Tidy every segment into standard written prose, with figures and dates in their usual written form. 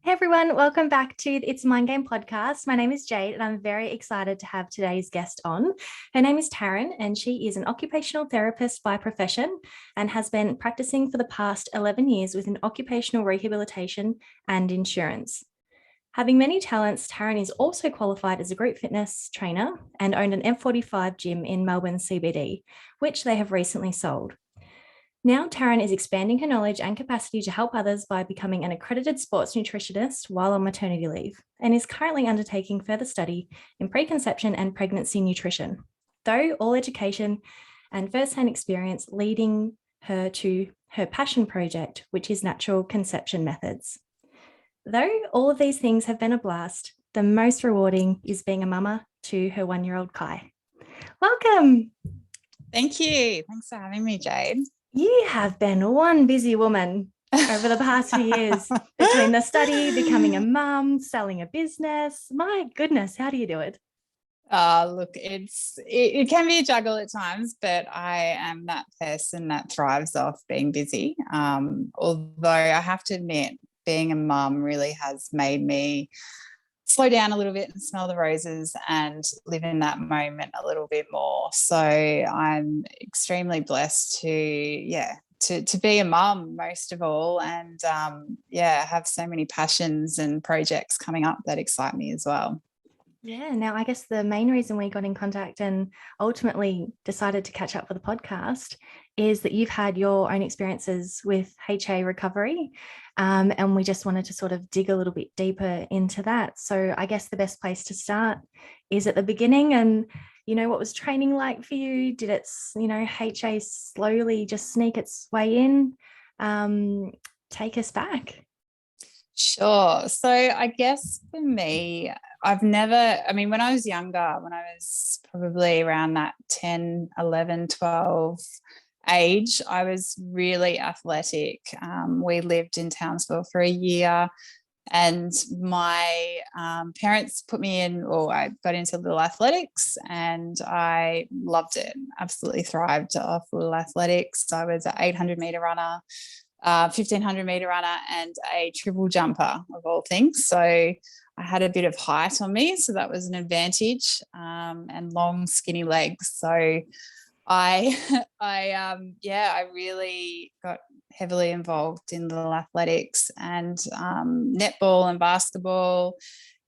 Hey everyone, welcome back to It's Mind Game podcast. My name is Jade and I'm very excited to have today's guest on. Her name is Taryn and she is an occupational therapist by profession and has been practicing for the past 11 years within occupational rehabilitation and insurance. Having many talents, Taryn is also qualified as a group fitness trainer and owned an F45 gym in Melbourne CBD, which they have recently sold. Now, Taryn is expanding her knowledge and capacity to help others by becoming an accredited sports nutritionist while on maternity leave, and is currently undertaking further study in preconception and pregnancy nutrition, though all education and first-hand experience leading her to her passion project, which is natural conception methods. Though all of these things have been a blast, the most rewarding is being a mama to her 1-year-old Kai. Welcome. Thank you. Thanks for having me, Jade. You have been one busy woman over the past few years between the study, becoming a mum, selling a business. My goodness, how do you do it? Look, it can be a juggle at times, but I am that person that thrives off being busy. Although I have to admit, being a mum really has made me slow down a little bit and smell the roses and live in that moment a little bit more. So I'm extremely blessed to be a mum most of all, and have so many passions and projects coming up that excite me as well. Yeah, now I guess the main reason we got in contact and ultimately decided to catch up for the podcast is that you've had your own experiences with HA recovery. And we just wanted to sort of dig a little bit deeper into that. So I guess the best place to start is at the beginning. And, what was training like for you? Did it, HA slowly just sneak its way in? Take us back. Sure. So I guess for me, when I was younger, when I was probably around that 10, 11, 12 age, I was really athletic. We lived in Townsville for a year, and my parents put me in, or I got into little athletics, and I loved it. Absolutely thrived off little athletics. I was an 800-meter runner, 1500-meter runner, and a triple jumper of all things. So I had a bit of height on me, so that was an advantage, and long, skinny legs. So I really got heavily involved in little athletics and netball and basketball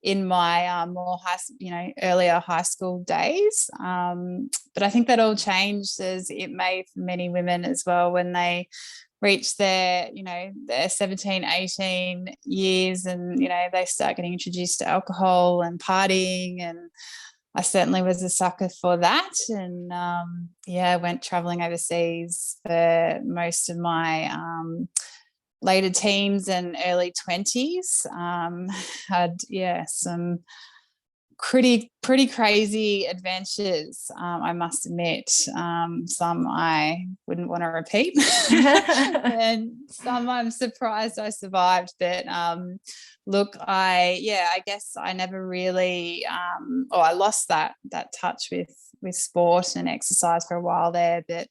in my earlier high school days. But I think that all changed, as it may for many women as well, when they reach their 17, 18 years, and they start getting introduced to alcohol and partying, and I certainly was a sucker for that. And went traveling overseas for most of my later teens and early 20s. Had some pretty crazy adventures, I must admit. Some I wouldn't want to repeat and some I'm surprised I survived. But look, I guess I never really I lost that touch with sport and exercise for a while there, but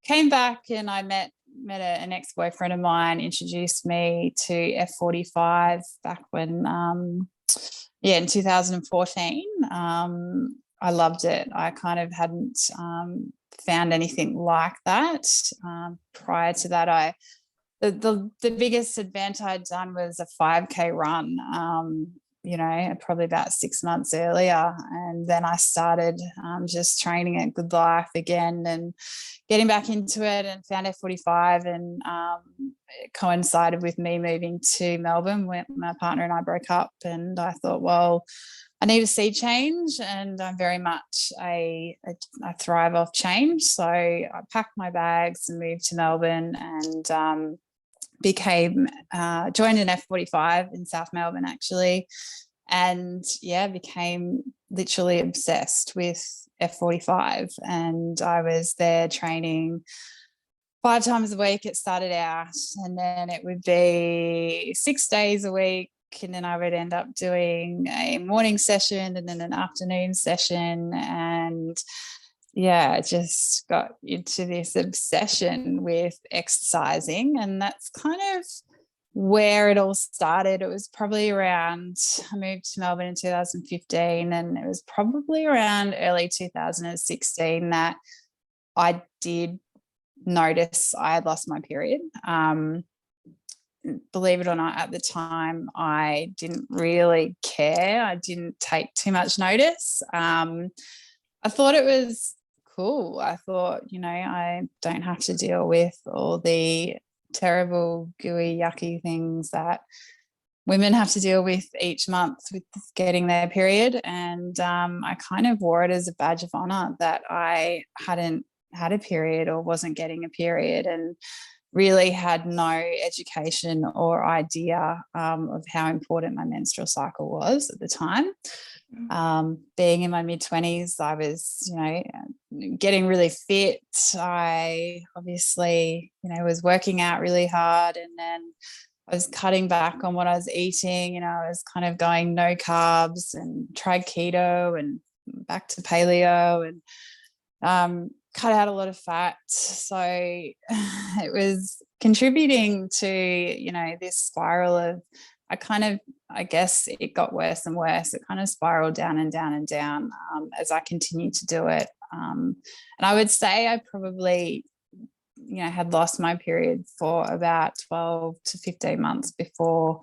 came back and I met an ex-boyfriend of mine, introduced me to F45 back when in 2014. I loved it. I kind of hadn't found anything like that. Prior to that, the biggest event I'd done was a 5K run, probably about 6 months earlier. And then I started just training at Good Life again and getting back into it, and found F45, and it coincided with me moving to Melbourne when my partner and I broke up. And I thought, well, I need a sea change, and I'm very much I thrive off change. So I packed my bags and moved to Melbourne, and joined an F45 in South Melbourne actually, and became literally obsessed with F45. And I was there training 5 times a week. It started out, and then it would be 6 days a week, and then I would end up doing a morning session and then an afternoon session. And just got into this obsession with exercising. And that's kind of where it all started, it was probably around, I moved to Melbourne in 2015, and it was probably around early 2016 that I did notice I had lost my period. Believe it or not, at the time, I didn't really care. I didn't take too much notice. I thought it was cool. I thought, I don't have to deal with all the terrible, gooey, yucky things that women have to deal with each month with getting their period. And I kind of wore it as a badge of honor that I hadn't had a period or wasn't getting a period, and really had no education or idea of how important my menstrual cycle was at the time. Being in my mid-20s, I was, getting really fit. I obviously, was working out really hard, and then I was cutting back on what I was eating. I was kind of going no carbs and tried keto and back to paleo, and cut out a lot of fat. So it was contributing to, this spiral of, I guess it got worse and worse. It kind of spiraled down and down and down as I continued to do it. And I would say I probably, had lost my period for about 12 to 15 months before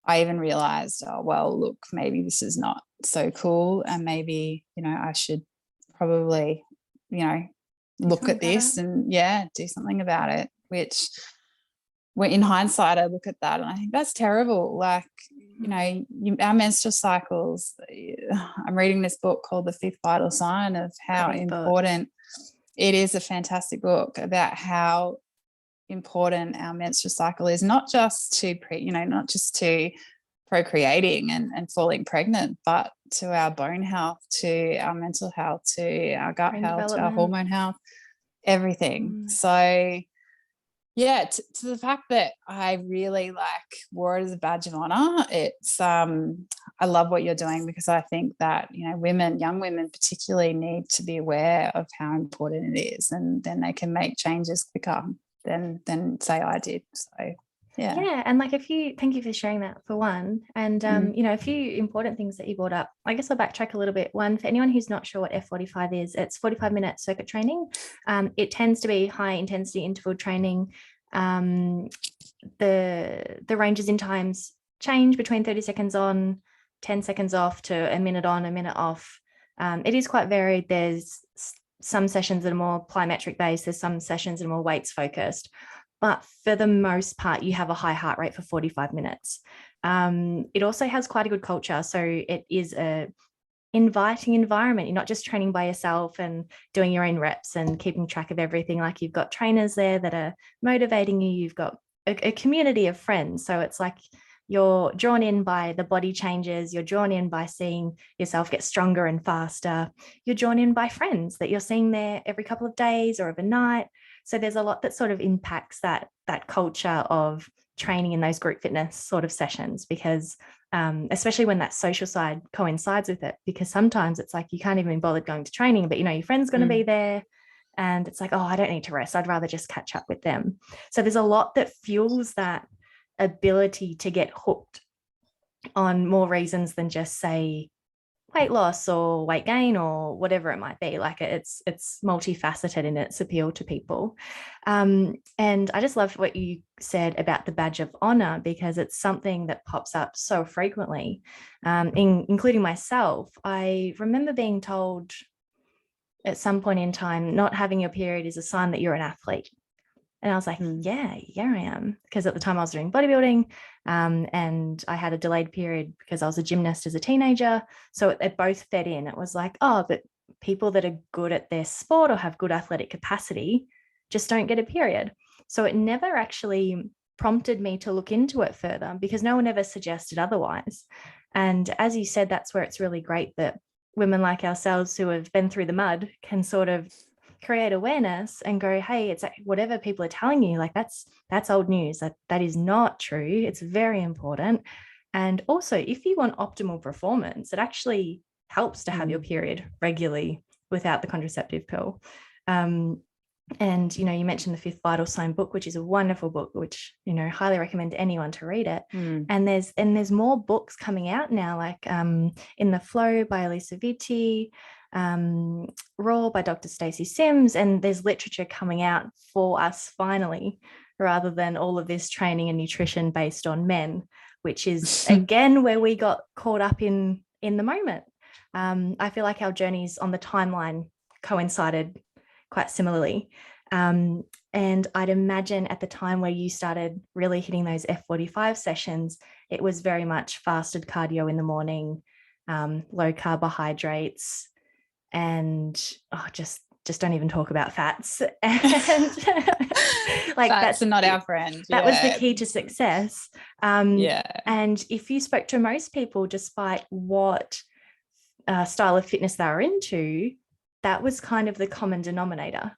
I even realized, oh, well, look, maybe this is not so cool. And maybe, I should probably, look at this and do something about it, which in hindsight, I look at that and I think that's terrible. Like, our menstrual cycles, I'm reading this book called The Fifth Vital Sign of how important it is. A fantastic book about how important our menstrual cycle is, not just to not just to procreating and falling pregnant, but to our bone health, to our mental health, to our gut health, to our hormone health, everything. So to the fact that I really wore it as a badge of honor, it's I love what you're doing, because I think that young women particularly need to be aware of how important it is, and then they can make changes quicker than say I did. So and thank you for sharing that, for one. And a few important things that you brought up. I guess I'll backtrack a little bit. One, for anyone who's not sure what F45 is, it's 45-minute circuit training. It tends to be high intensity interval training. The ranges in times change between 30 seconds on, 10 seconds off, to a minute on, a minute off. It is quite varied. There's some sessions that are more plyometric based. There's some sessions that are more weights focused. But for the most part, you have a high heart rate for 45 minutes. It also has quite a good culture. So it is a inviting environment. You're not just training by yourself and doing your own reps and keeping track of everything. Like, you've got trainers there that are motivating you. You've got a community of friends. So it's like you're drawn in by the body changes. You're drawn in by seeing yourself get stronger and faster. You're drawn in by friends that you're seeing there every couple of days or overnight. So there's a lot that sort of impacts that culture of training in those group fitness sort of sessions, because especially when that social side coincides with it, because sometimes it's like you can't even be bothered going to training, but your friend's going to be there, and it's like, oh, I don't need to rest. I'd rather just catch up with them. So there's a lot that fuels that ability to get hooked on more reasons than just, say, weight loss or weight gain or whatever it might be. Like, it's multifaceted in its appeal to people. And I just loved what you said about the badge of honor, because it's something that pops up so frequently, including myself. I remember being told at some point in time, not having your period is a sign that you're an athlete. And I was like, yeah, I am. Because at the time I was doing bodybuilding, and I had a delayed period because I was a gymnast as a teenager. So it both fed in. It was like, oh, but people that are good at their sport or have good athletic capacity just don't get a period. So it never actually prompted me to look into it further, because no one ever suggested otherwise. And as you said, that's where it's really great that women like ourselves who have been through the mud can sort of create awareness and go, hey, it's like whatever people are telling you, like that's old news. That is not true. It's very important. And also, if you want optimal performance, it actually helps to have your period regularly without the contraceptive pill. And, you mentioned the Fifth Vital Sign book, which is a wonderful book, which, highly recommend anyone to read it. And there's more books coming out now, like In the Flow by Elisa Vitti, Raw by Dr. Stacey Sims, and there's literature coming out for us finally, rather than all of this training and nutrition based on men, which is again where we got caught up in the moment. I feel like our journeys on the timeline coincided quite similarly. And I'd imagine at the time where you started really hitting those F45 sessions, it was very much fasted cardio in the morning, low carbohydrates, and just don't even talk about fats. And like fats are not our friend. That was the key to success. And if you spoke to most people, despite what style of fitness they were into, that was kind of the common denominator.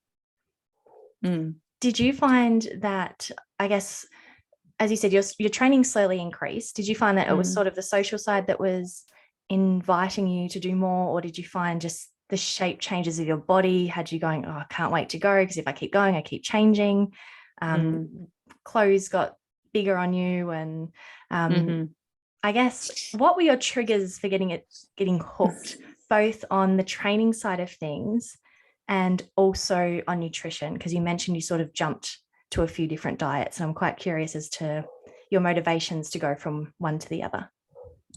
Did you find that, I guess, as you said, your training slowly increased? Did you find that it was sort of the social side that was inviting you to do more, or did you find just the shape changes of your body had you going, oh, I can't wait to go, because if I keep going, I keep changing? Clothes got bigger on you, and I guess, what were your triggers for getting hooked, both on the training side of things and also on nutrition? Because you mentioned you sort of jumped to a few different diets, and I'm quite curious as to your motivations to go from one to the other.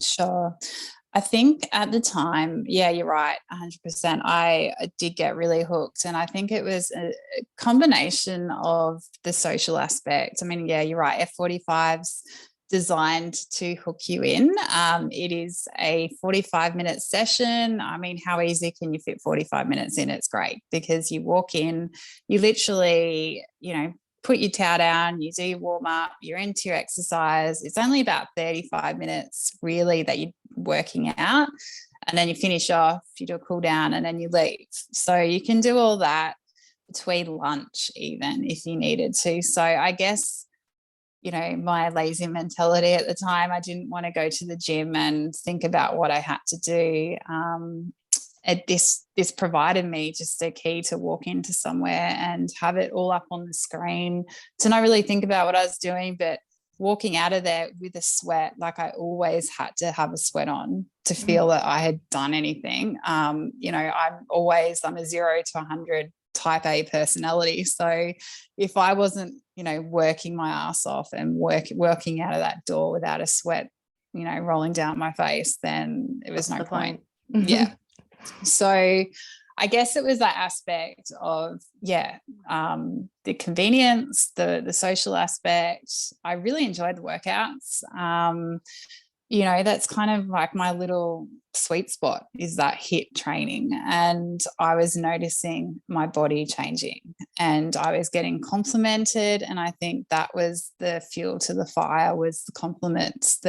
Sure. I think at the time, yeah, you're right, 100%. I did get really hooked, and I think it was a combination of the social aspect. I mean, yeah, you're right, F45's designed to hook you in. It is a 45-minute session. I mean, how easy can you fit 45 minutes in? It's great, because you walk in, you literally, put your towel down, you do your warm up, you're into your exercise. It's only about 35 minutes really that you're working out, and then you finish off, you do a cool down, and then you leave. So you can do all that between lunch even if you needed to. So I guess, my lazy mentality at the time, I didn't want to go to the gym and think about what I had to do. This provided me just a key to walk into somewhere and have it all up on the screen, to not really think about what I was doing, but walking out of there with a sweat. Like, I always had to have a sweat on to feel that I had done anything. I'm a 0 to 100 type A personality. So if I wasn't, working my ass off and working out of that door without a sweat, rolling down my face, then it was no point. Yeah. So I guess it was that aspect of, the convenience, the social aspect. I really enjoyed the workouts. That's kind of like my little sweet spot, is that HIIT training. And I was noticing my body changing, and I was getting complimented. And I think that was the fuel to the fire, was the compliments,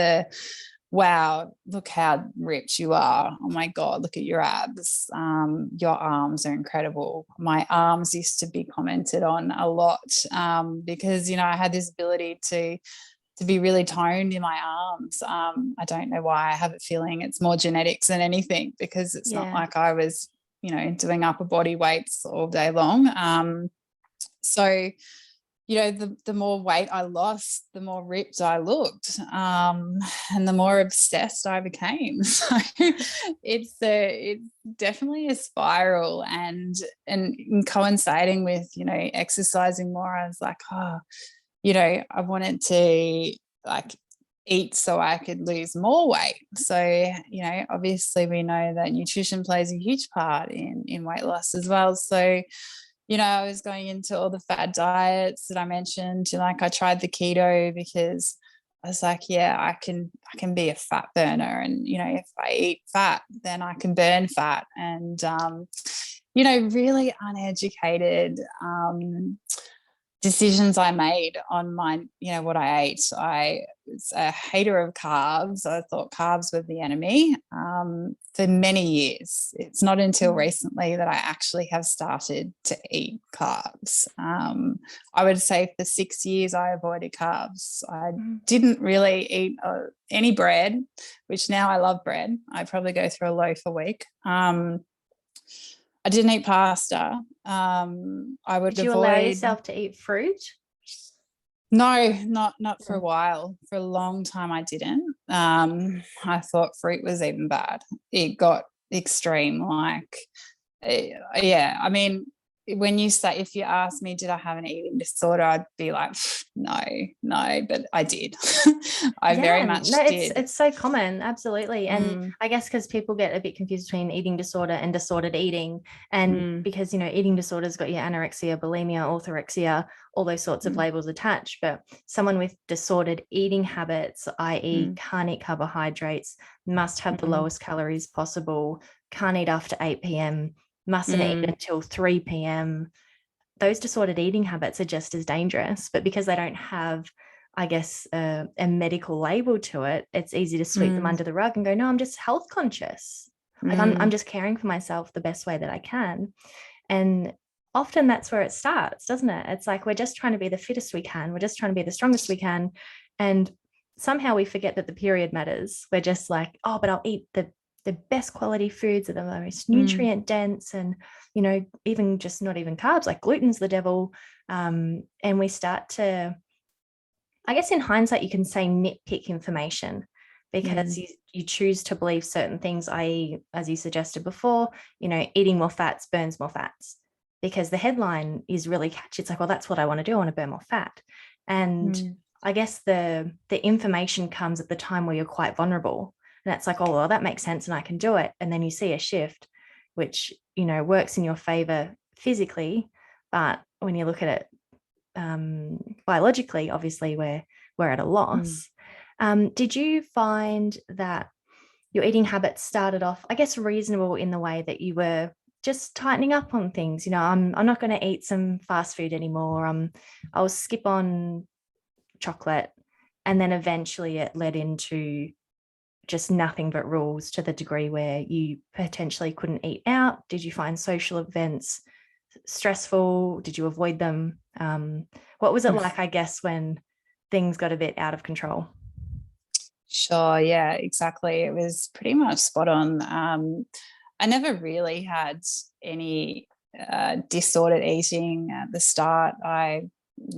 wow, look how ripped you are. Oh my God, look at your abs. Your arms are incredible. My arms used to be commented on a lot, because, I had this ability to be really toned in my arms. I don't know why. I have a feeling it's more genetics than anything, because it's not like I was, doing upper body weights all day long. So, the more weight I lost, the more ripped I looked, and the more obsessed I became. So it's definitely a spiral, and coinciding with, exercising more, I was like, I wanted to eat so I could lose more weight. So, obviously we know that nutrition plays a huge part in weight loss as well. So, I was going into all the fad diets that I mentioned. I tried the keto, because I was like, I can be a fat burner. And, if I eat fat, then I can burn fat. And, really uneducated decisions I made on my, what I ate. I was a hater of carbs. I thought carbs were the enemy for many years. It's not until recently that I actually have started to eat carbs. I would say for 6 years I avoided carbs. I didn't really eat any bread, which now I love bread. I probably go through a loaf a week. I didn't eat pasta. I would Did you allow avoid. yourself to eat fruit? No, not for a while. For a long time, I didn't. I thought fruit was even bad. It got extreme. Like, yeah. I mean, when you say, if you ask me, did I have an eating disorder? I'd be like, no, but I did. I very much No, did. it's so common, absolutely. And Mm, I guess because people get a bit confused between eating disorder and disordered eating, and mm, because eating disorders got your anorexia, bulimia, orthorexia, all those sorts of mm, labels attached. But someone with disordered eating habits, i.e., mm, can't eat carbohydrates, must have the mm, lowest calories possible, can't eat after 8 p.m., mustn't eat mm, until 3 p.m. Those disordered eating habits are just as dangerous, but because they don't have, I guess, a medical label to it, it's easy to sweep them mm, under the rug and go, no, I'm just health conscious. Like I'm mm, just caring for myself the best way that I can. And often that's where it starts, doesn't it? It's like we're just trying to be the fittest we can. We're just trying to be the strongest we can. And somehow we forget that the period matters. We're just like, oh, but I'll eat the best quality foods that are the most mm, nutrient dense, and even just not even carbs, like gluten's the devil. And we start to, I guess in hindsight you can say, nitpick information because mm, you choose to believe certain things, i.e., as you suggested before, eating more fats burns more fats, because the headline is really catchy. It's like, well, that's what I want to do. I want to burn more fat. And mm, I guess the information comes at the time where you're quite vulnerable. And it's like, oh, well, that makes sense and I can do it. And then you see a shift, which, works in your favor physically. But when you look at it biologically, obviously we're at a mm. loss. Did you find that your eating habits started off, I guess, reasonable in the way that you were just tightening up on things? I'm not going to eat some fast food anymore. I'll skip on chocolate, and then eventually it led into just nothing but rules to the degree where you potentially couldn't eat out? Did you find social events stressful? Did you avoid them? What was it like, I guess, when things got a bit out of control? Sure, yeah, exactly. It was pretty much spot on. I never really had any disordered eating at the start. I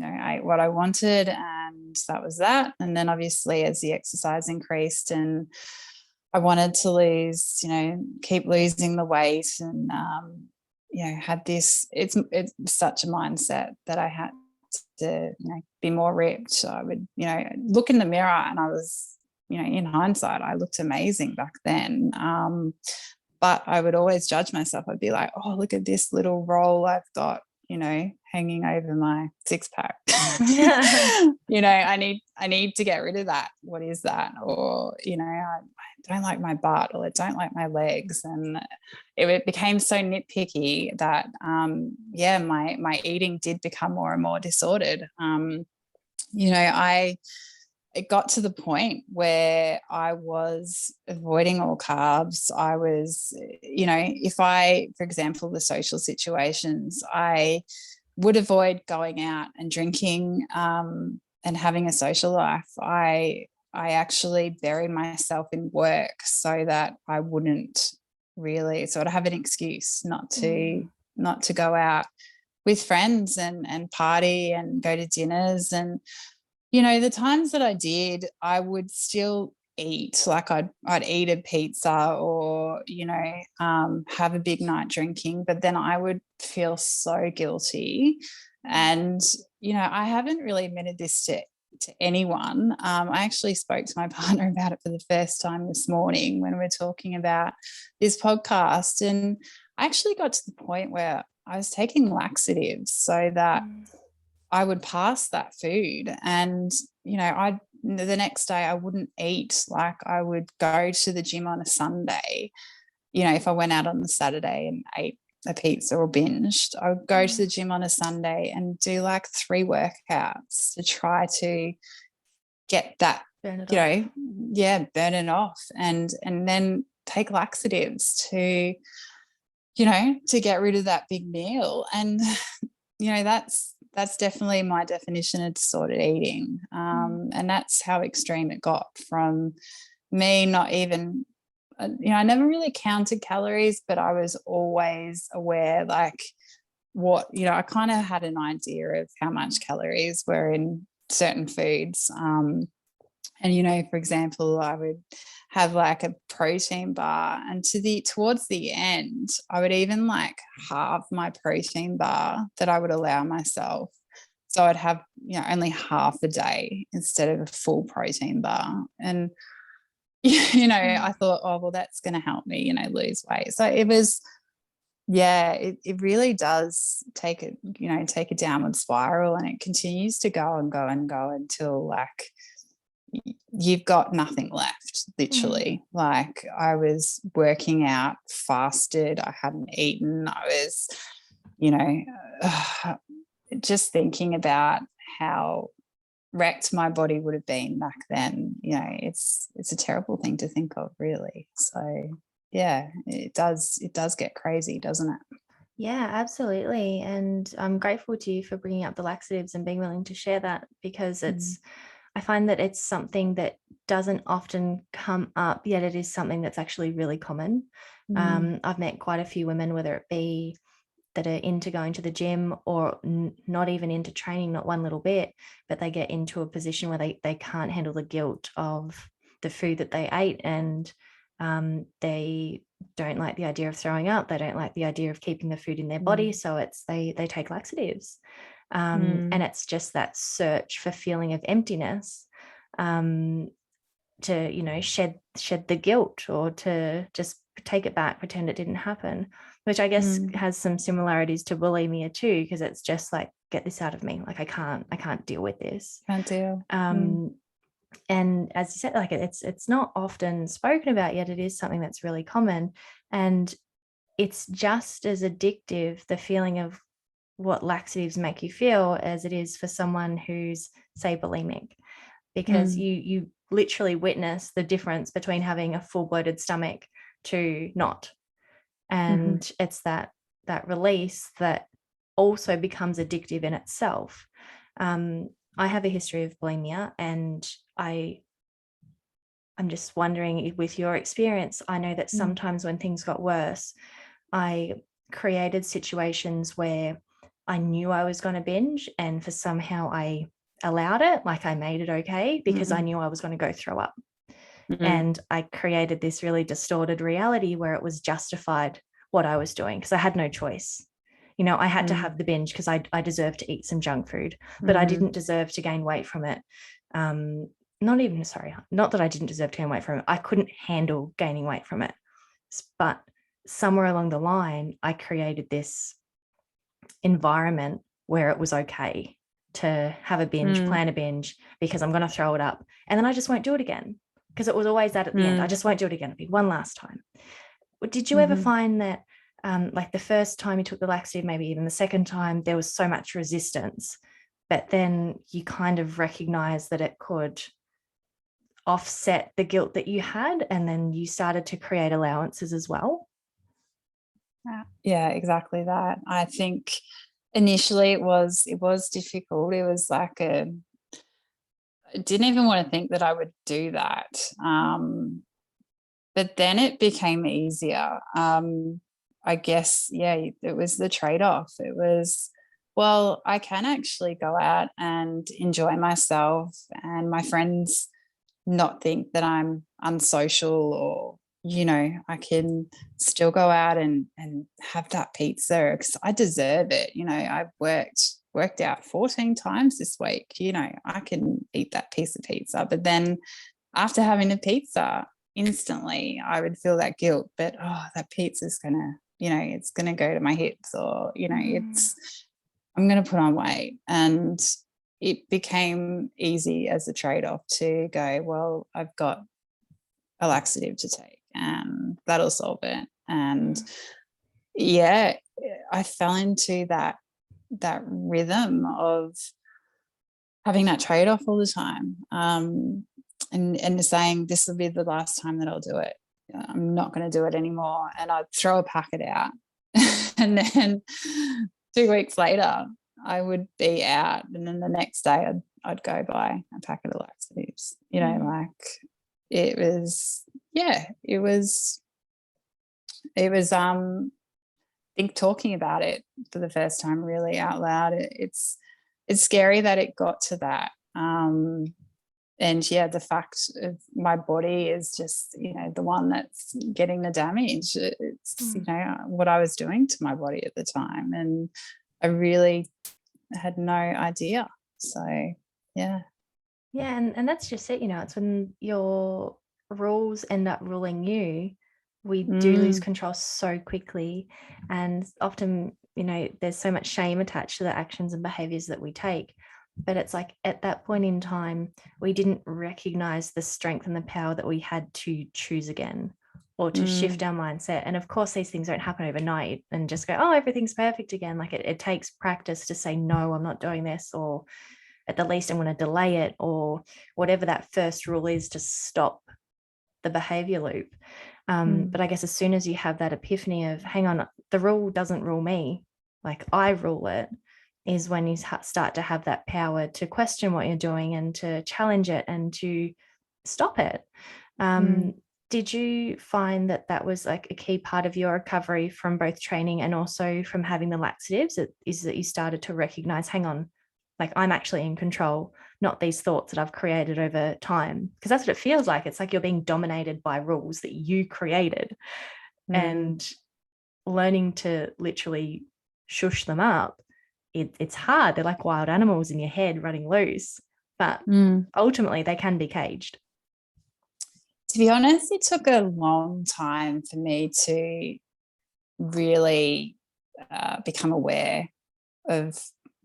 ate what I wanted, and that was that. And then obviously, as the exercise increased, and I wanted to keep losing the weight, and had this. It's such a mindset that I had to, be more ripped. I would, look in the mirror, and I was, in hindsight, I looked amazing back then. But I would always judge myself. I'd be like, oh, look at this little roll I've got, hanging over my six pack. I need to get rid of that. What is that? Or, I don't like my butt, or I don't like my legs. And it became so nitpicky that, my eating did become more and more disordered. It got to the point where I was avoiding all carbs. I was, if for example, the social situations, I would avoid going out and drinking and having a social life. I actually buried myself in work so that I wouldn't really sort of have an excuse not to go out with friends and party and go to dinners. And the times that I did, I would still eat. Like I'd eat a pizza, or have a big night drinking, but then I would feel so guilty. And I haven't really admitted this to anyone. I actually spoke to my partner about it for the first time this morning when we were talking about this podcast, and I actually got to the point where I was taking laxatives so that I would pass that food. And the next day I wouldn't eat. Like I would go to the gym on a Sunday. If I went out on the Saturday and ate a pizza or binged, I would go to the gym on a Sunday and do like 3 workouts to try to get that, Burn it off. burn it off, and then take laxatives to get rid of that big meal. And that's definitely my definition of disordered eating. And that's how extreme it got, from me not even I never really counted calories, but I was always aware, like, what, I kind of had an idea of how much calories were in certain foods. And, for example, I would have like a protein bar, and towards the end, I would even like halve my protein bar that I would allow myself. So I'd have, only half a day instead of a full protein bar. And, I thought, oh, well, that's going to help me, lose weight. So it was, yeah, it really does take a downward spiral, and it continues to go and go and go until like you've got nothing left, literally. Like, I was working out, fasted, I hadn't eaten, I was, just thinking about how wrecked my body would have been back then. It's a terrible thing to think of, really. So yeah, it does get crazy, doesn't it? Yeah, absolutely. And I'm grateful to you for bringing up the laxatives and being willing to share that, because I find that it's something that doesn't often come up, yet it is something that's actually really common. I've met quite a few women, whether it be that are into going to the gym or not even into training, not one little bit, but they get into a position where they can't handle the guilt of the food that they ate, and they don't like the idea of throwing up. They don't like the idea of keeping the food in their body. So they take laxatives. And it's just that search for feeling of emptiness, to shed the guilt, or to just take it back, pretend it didn't happen, which I guess has some similarities to bulimia too, because it's just like, get this out of me, like I can't deal with this. Can't deal. And as you said, like it's not often spoken about, yet it is something that's really common, and it's just as addictive, the feeling of what laxatives make you feel, as it is for someone who's, say, bulimic, because you literally witness the difference between having a full bloated stomach to not. And it's that release that also becomes addictive in itself. I have a history of bulimia, and I'm just wondering, with your experience, I know that sometimes when things got worse, I created situations where I knew I was going to binge, and for somehow I allowed it, like I made it okay, because I knew I was going to go throw up. And I created this really distorted reality where it was justified what I was doing, because I had no choice. I had to have the binge because I deserved to eat some junk food, but I didn't deserve to gain weight from it. Not that I didn't deserve to gain weight from it. I couldn't handle gaining weight from it. But somewhere along the line, I created this environment where it was okay to have a binge, plan a binge, because I'm going to throw it up. And then I just won't do it again, because it was always that at the end. I just won't do it again. It'll be one last time. Did you ever find that, like the first time you took the laxative, maybe even the second time, there was so much resistance, but then you kind of recognized that it could offset the guilt that you had, and then you started to create allowances as well? Yeah, exactly that. I think initially it was difficult. It was like I didn't even want to think that I would do that. But then it became easier. I guess, yeah, it was the trade-off. It was, well, I can actually go out and enjoy myself, and my friends not think that I'm unsocial, or, I can still go out and have that pizza because I deserve it. I've worked out 14 times this week. I can eat that piece of pizza. But then after having a pizza, instantly I would feel that guilt, but that pizza's gonna, it's gonna go to my hips, or I'm gonna put on weight. And it became easy as a trade-off to go, well, I've got a laxative to take and that'll solve it. And yeah, I fell into that rhythm of having that trade-off all the time, and saying, this will be the last time that I'll do it. I'm not going to do it anymore. And I'd throw a packet out and then 2 weeks later I would be out, and then the next day I'd go buy a packet of laxatives. Like, it was yeah, I think talking about it for the first time really out loud, it's scary that it got to that. And yeah, the fact of my body is just, the one that's getting the damage. It's, what I was doing to my body at the time. And I really had no idea. So, yeah. Yeah, and that's just it, it's when your rules end up ruling you, we do lose control so quickly. And often, there's so much shame attached to the actions and behaviors that we take. But it's like at that point in time, we didn't recognize the strength and the power that we had to choose again or to shift our mindset. And of course, these things don't happen overnight and just go, oh, everything's perfect again. Like it takes practice to say, no, I'm not doing this, or at the least I'm going to delay it, or whatever that first rule is to stop the behavior loop. But I guess as soon as you have that epiphany of, hang on, the rule doesn't rule me, like I rule it, is when you start to have that power to question what you're doing and to challenge it and to stop it. Did you find that that was like a key part of your recovery from both training and also from having the laxatives? Is that you started to recognize, hang on, like I'm actually in control, not these thoughts that I've created over time? Because that's what it feels like. It's like you're being dominated by rules that you created, and learning to literally shush them up. It's hard. They're like wild animals in your head running loose, but ultimately they can be caged. To be honest, it took a long time for me to really become aware of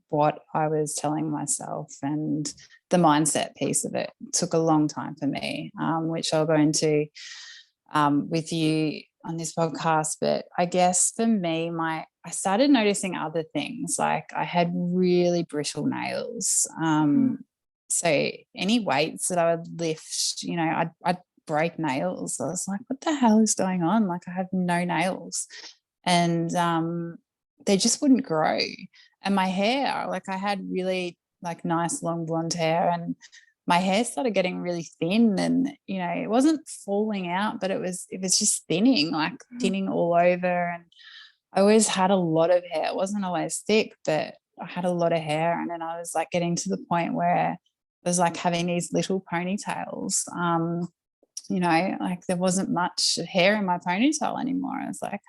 what I was telling myself, and the mindset piece of it took a long time for me, which I'll go into with you on this podcast. But I guess for me, I started noticing other things. Like I had really brittle nails. So any weights that I would lift, I'd break nails. I was like, what the hell is going on? Like I have no nails. And they just wouldn't grow. And my hair, like I had really like nice long blonde hair, and my hair started getting really thin, and it wasn't falling out, but it was just thinning, like thinning all over. And I always had a lot of hair. It wasn't always thick, but I had a lot of hair. And then I was like getting to the point where it was like having these little ponytails. Like there wasn't much hair in my ponytail anymore. I was like,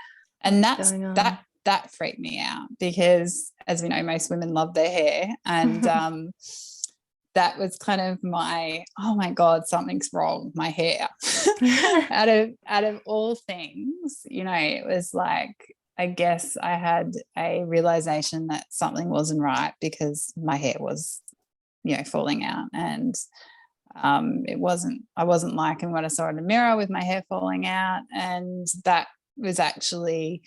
and that freaked me out, because as we know, most women love their hair. And that was kind of oh my God, something's wrong with my hair. out of all things, it was like, I guess I had a realization that something wasn't right, because my hair was, falling out. And I wasn't liking what I saw in the mirror with my hair falling out. And that was actually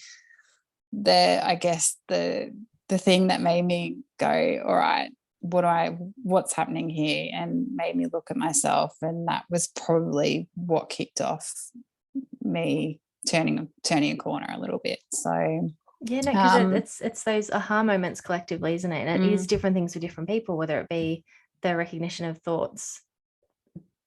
the thing that made me go, all right, what's happening here, and made me look at myself. And that was probably what kicked off me turning a corner a little bit. So yeah, no, because it's those aha moments collectively, isn't it? And it is different things for different people, whether it be the recognition of thoughts,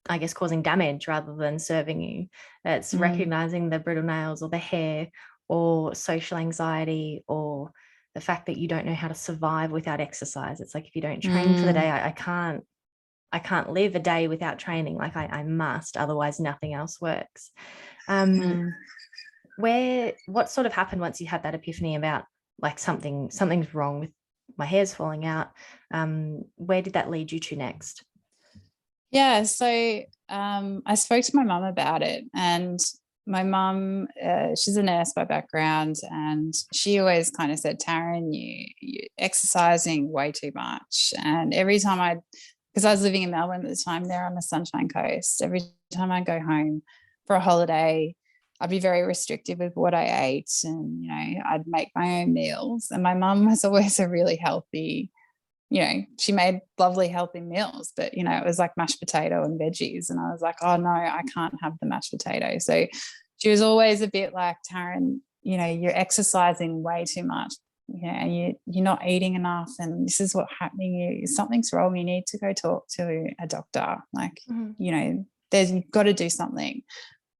I guess, causing damage rather than serving you. It's recognizing the brittle nails or the hair or social anxiety, or the fact that you don't know how to survive without exercise. It's like, if you don't train for the day, I can't live a day without training. Like I must, otherwise nothing else works. What sort of happened once you had that epiphany about like something's wrong with my hair's falling out? Where did that lead you to next? Yeah, so I spoke to my mum about it, and my mum, she's a nurse by background, and she always kind of said, Taryn, you're exercising way too much. And every time because I was living in Melbourne at the time, there on the Sunshine Coast, every time I go home for a holiday, I'd be very restrictive with what I ate, and I'd make my own meals. And my mum was always a really healthy, she made lovely healthy meals, but it was like mashed potato and veggies, and I was like, oh no, I can't have the mashed potato. So she was always a bit like, Taryn, you're exercising way too much, and you're not eating enough, and this is what's happening. Something's wrong. You need to go talk to a doctor. Like, you've got to do something.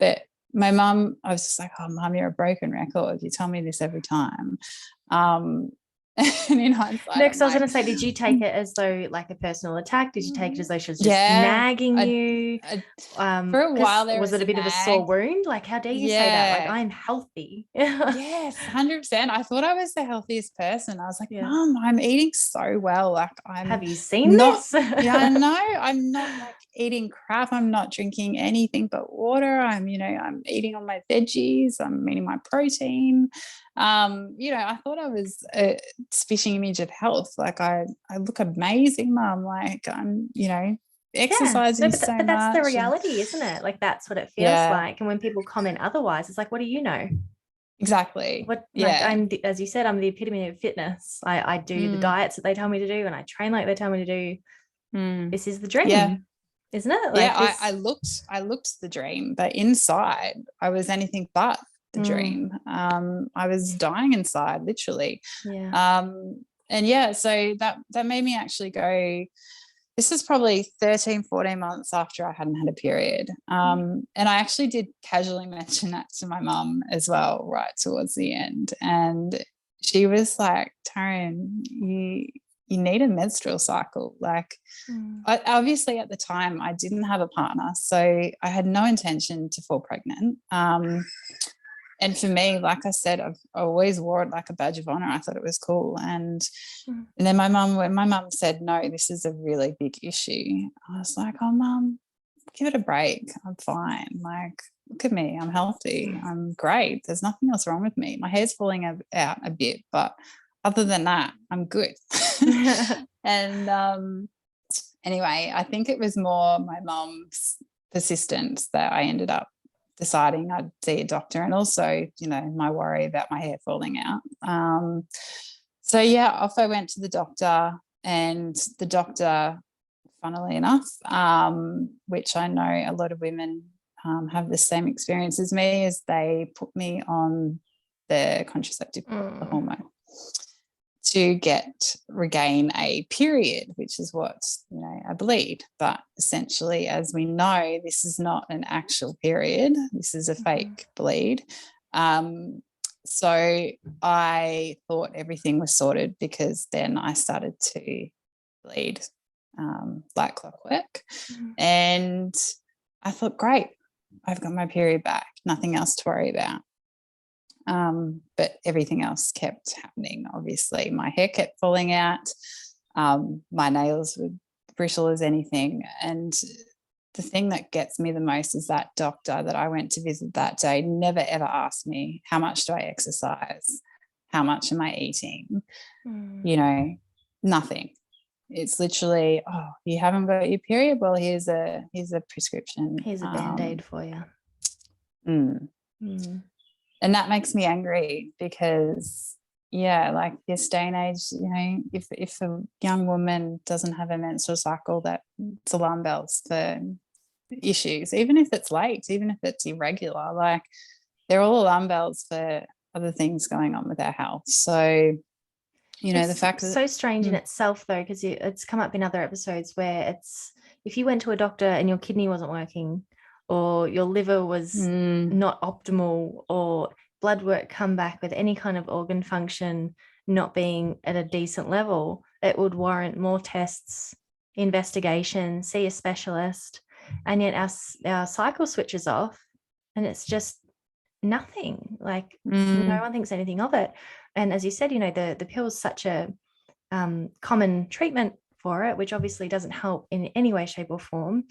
But my mum, I was just like, oh, Mum, you're a broken record. You tell me this every time. And in hindsight, Next, I was like, going to say, did you take it as though like a personal attack? Did you take it as though she was just yeah, nagging you? for a while there was was it a a bit of a sore nag. wound? Like, how dare you say that? Like, Yeah. I'm healthy. Yes, 100%. I thought I was the healthiest person. I was like, Yeah. Mom, I'm eating so well. Like, Have I'm you seen not, this? yeah, I know I'm not like eating crap. I'm not drinking anything but water. I'm eating all my veggies. I'm eating my protein. I thought I was a spitting image of health. Like, I look amazing, Mom. Like, I'm, Yeah, no, exercising so but that's the much. And reality, isn't it? Like that's what it feels yeah, like. And when people comment otherwise, it's like, what do you know? exactly. What, like, Yeah. as you said, I'm the epitome of fitness. I do the Mm, diets that they tell me to do, and I train like they tell me to do. mm. This is the Yeah. dream, isn't it? Yeah, Like this. I looked the dream, but inside I was anything but the Mm, dream. I was dying inside, literally. yeah. And yeah, so that made me actually go. This is probably 13, 14 months after I hadn't had a period. And I actually did casually mention that to my mum as well, right towards the end. And she was like, Taryn, you need a menstrual cycle. Like, Mm, obviously at the time I didn't have a partner, so I had no intention to fall pregnant. And for me, like I said, I always wore it like a badge of honor. I thought it was cool. And then when my mum said, no, this is a really big issue, I was like, oh, Mum, give it a break. I'm fine. Like, look at me. I'm healthy. I'm great. There's nothing else wrong with me. My hair's falling out a bit, but other than that, I'm good. mm. And anyway, I think it was more my mum's persistence that I ended up deciding I'd see a doctor, and also, my worry about my hair falling out. So yeah, off I went to the doctor, and the doctor, funnily enough, which I know a lot of women have the same experience as me, is they put me on the contraceptive hormone to regain a period, which is what, I bleed. But essentially, as we know, this is not an actual period. This is a fake bleed. So I thought everything was sorted, because then I started to bleed like clockwork. And I thought, great, I've got my period back, nothing else to worry about. But everything else kept happening. Obviously, my hair kept falling out. My nails were brittle as anything. And the thing that gets me the most is that doctor that I went to visit that day never ever asked me, how much do I exercise? How much am I eating? Nothing. It's literally, oh, you haven't got your period? Well, here's a prescription. Here's a Band-Aid for you. And that makes me angry, because like this day and age, if a young woman doesn't have a menstrual cycle, that's alarm bells for issues, even if it's late, even if it's irregular. Like, they're all alarm bells for other things going on with our health. So It's the fact that so strange in itself, though, because it's come up in other episodes where it's, if you went to a doctor and your kidney wasn't working, or your liver was not optimal, or blood work come back with any kind of organ function not being at a decent level, it would warrant more tests, investigation, see a specialist. And yet our cycle switches off and it's just nothing. Like no one thinks anything of it. And as you said, the pill is such a common treatment for it, which obviously doesn't help in any way, shape, or form.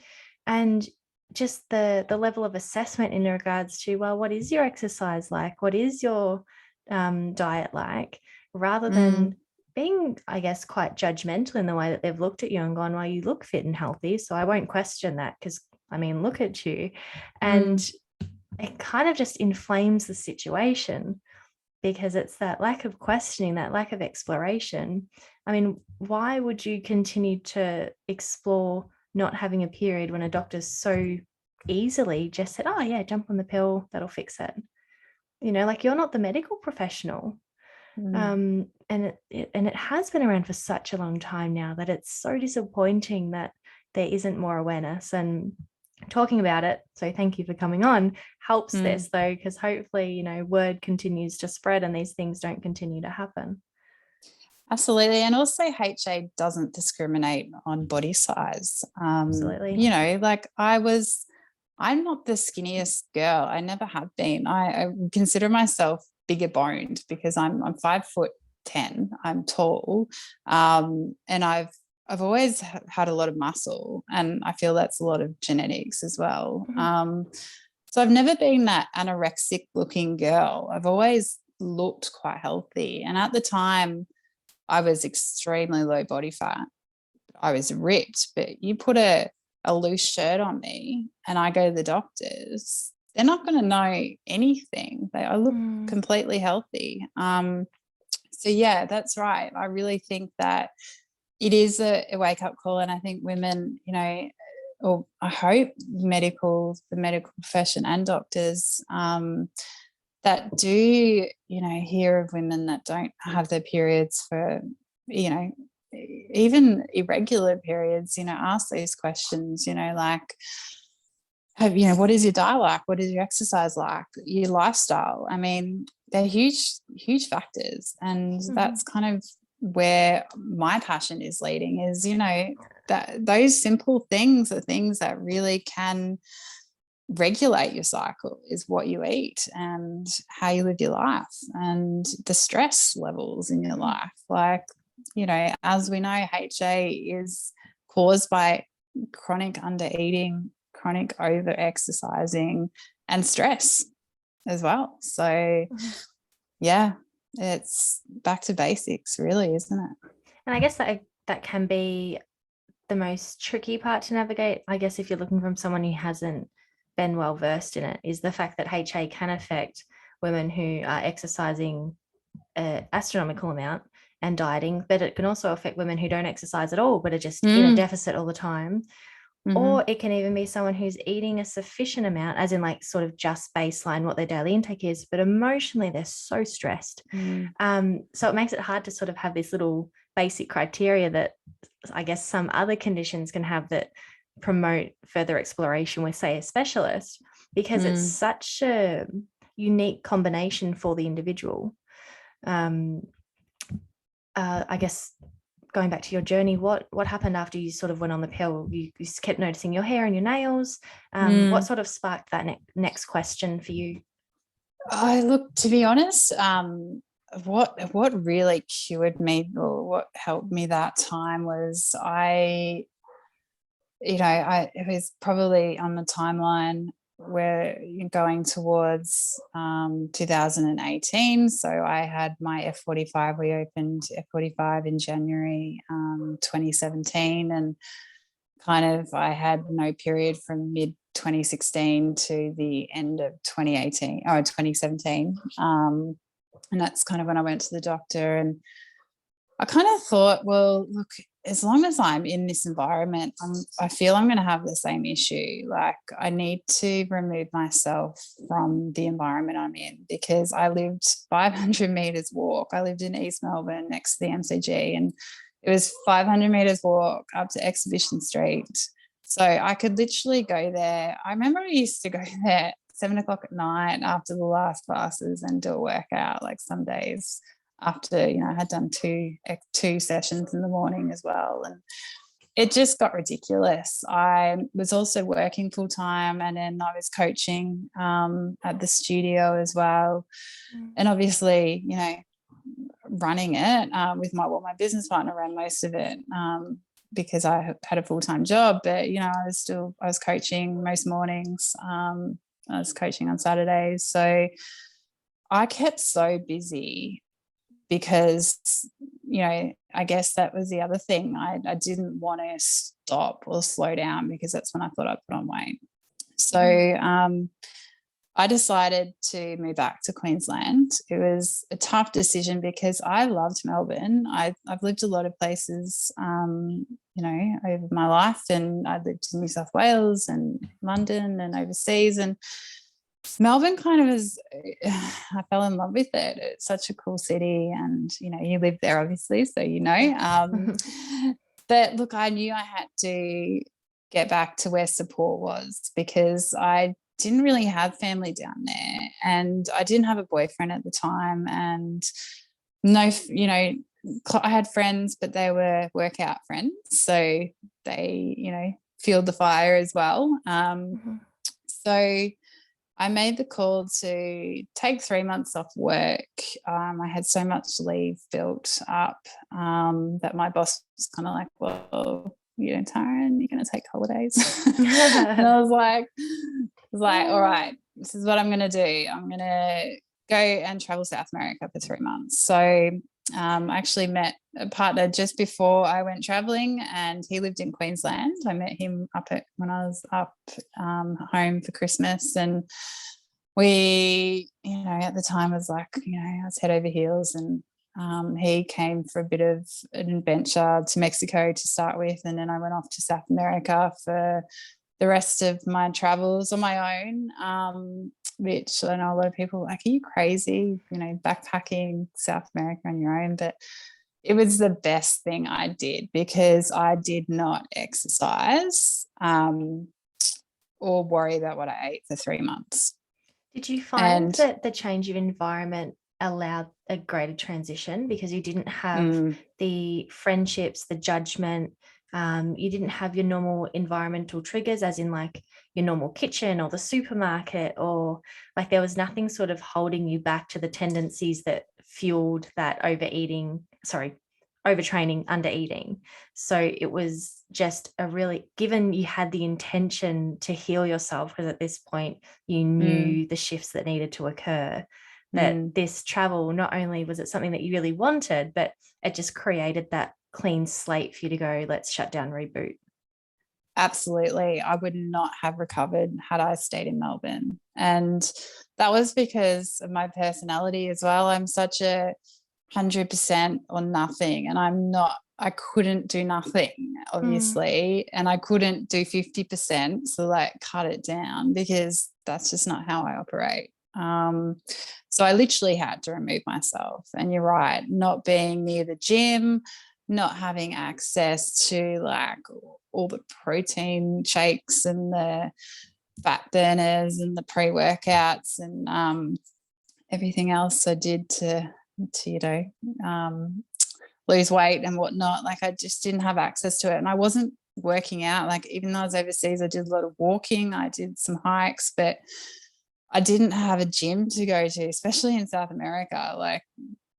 And just the level of assessment in regards to, well, what is your exercise like? What is your diet like? Rather than being, I guess, quite judgmental in the way that they've looked at you and gone, well, you look fit and healthy, so I won't question that, because, I mean, look at you. And it kind of just inflames the situation, because it's that lack of questioning, that lack of exploration. I mean, why would you continue to explore not having a period when a doctor's so easily just said, oh yeah, jump on the pill, that'll fix it? Like, you're not the medical professional. And it has been around for such a long time now that it's so disappointing that there isn't more awareness. And talking about it, so thank you for coming on, helps Mm. this though, because hopefully, word continues to spread and these things don't continue to happen. Absolutely. And also HA doesn't discriminate on body size. Absolutely. Like I'm not the skinniest girl. I never have been. I consider myself bigger boned because I'm 5'10". I'm tall. And I've always had a lot of muscle, and I feel that's a lot of genetics as well. So I've never been that anorexic looking girl. I've always looked quite healthy. And at the time, I was extremely low body fat. I was ripped, but you put a loose shirt on me and I go to the doctors, they're not going to know anything. I look completely healthy. So yeah, that's right. I really think that it is a wake up call. And I think women, or I hope the medical profession and doctors, that do, hear of women that don't have their periods for, even irregular periods, ask these questions, like, what is your diet like? What is your exercise like? Your lifestyle? I mean, they're huge, huge factors. And that's kind of where my passion is leading is, that those simple things are things that really can regulate your cycle is what you eat and how you live your life and the stress levels in your life. Like, as we know, HA is caused by chronic undereating, chronic over exercising, and stress as well. So yeah, it's back to basics really, isn't it? And I guess that can be the most tricky part to navigate, I guess, if you're looking from someone who hasn't been well versed in it, is the fact that HA can affect women who are exercising an astronomical amount and dieting, but it can also affect women who don't exercise at all, but are just in a deficit all the time. Or it can even be someone who's eating a sufficient amount, as in like sort of just baseline what their daily intake is, but emotionally they're so stressed. So it makes it hard to sort of have this little basic criteria that I guess some other conditions can have that promote further exploration with, say, a specialist, because it's such a unique combination for the individual. I guess going back to your journey, what happened after you sort of went on the pill? You kept noticing your hair and your nails. What sort of sparked that next question for you? Look, to be honest, what really cured me or what helped me that time was it was probably on the timeline where you're going towards 2018. So I had my F45. We opened F45 in January 2017, and kind of I had no period from mid 2016 to the end of 2017. And that's kind of when I went to the doctor, and I kind of thought, well, look, as long as I'm in this environment, I feel I'm going to have the same issue. Like, I need to remove myself from the environment I'm in, because I lived 500 meters walk. I lived in East Melbourne next to the MCG, and it was 500 meters walk up to Exhibition Street. So I could literally go there. I remember I used to go there 7:00 at night after the last classes and do a workout, like some days after, I had done two sessions in the morning as well. And it just got ridiculous. I was also working full time, and then I was coaching at the studio as well. And obviously, running it with my business partner ran most of it because I had a full-time job. But, I was coaching most mornings. I was coaching on Saturdays. So I kept so busy because, I guess that was the other thing. I didn't want to stop or slow down, because that's when I thought I'd put on weight. So I decided to move back to Queensland. It was a tough decision because I loved Melbourne. I've lived a lot of places, over my life, and I lived in New South Wales and London and overseas, and Melbourne kind of is, I fell in love with it. It's such a cool city, and, you live there obviously, so but look, I knew I had to get back to where support was, because I didn't really have family down there, and I didn't have a boyfriend at the time, and no, you know, I had friends, but they were workout friends, so they, you know, fueled the fire as well. So I made the call to take 3 months off work. I had so much leave built up that my boss was kind of like, well, you know, Taryn, you're going to take holidays. And I was like, all right, this is what I'm going to do. I'm going to go and travel South America for 3 months. So I actually met a partner just before I went traveling, and he lived in Queensland. I met him when I was up home for Christmas, and we, you know, at the time was like, you know, I was head over heels, and he came for a bit of an adventure to Mexico to start with, and then I went off to South America for the rest of my travels on my own, which I know a lot of people are like, are you crazy, you know, backpacking South America on your own? But it was the best thing I did, because I did not exercise or worry about what I ate for 3 months. Did you find that the change of environment allowed a greater transition, because you didn't have the friendships, the judgment, you didn't have your normal environmental triggers, as in like your normal kitchen or the supermarket, or like there was nothing sort of holding you back to the tendencies that fueled that overtraining, undereating. So it was just a really, given you had the intention to heal yourself, because at this point you knew the shifts that needed to occur, that this travel, not only was it something that you really wanted, but it just created that clean slate for you to go, let's shut down, reboot. Absolutely. I would not have recovered had I stayed in Melbourne. And that was because of my personality as well. I'm such a 100% or nothing, and I couldn't do nothing, obviously, and I couldn't do 50%, so like cut it down, because that's just not how I operate. So I literally had to remove myself. And you're right, not being near the gym, not having access to like all the protein shakes and the fat burners and the pre-workouts and everything else I did to you know, lose weight and whatnot. Like I just didn't have access to it, and I wasn't working out. Like even though I was overseas, I did a lot of walking, I did some hikes, but I didn't have a gym to go to, especially in South America. Like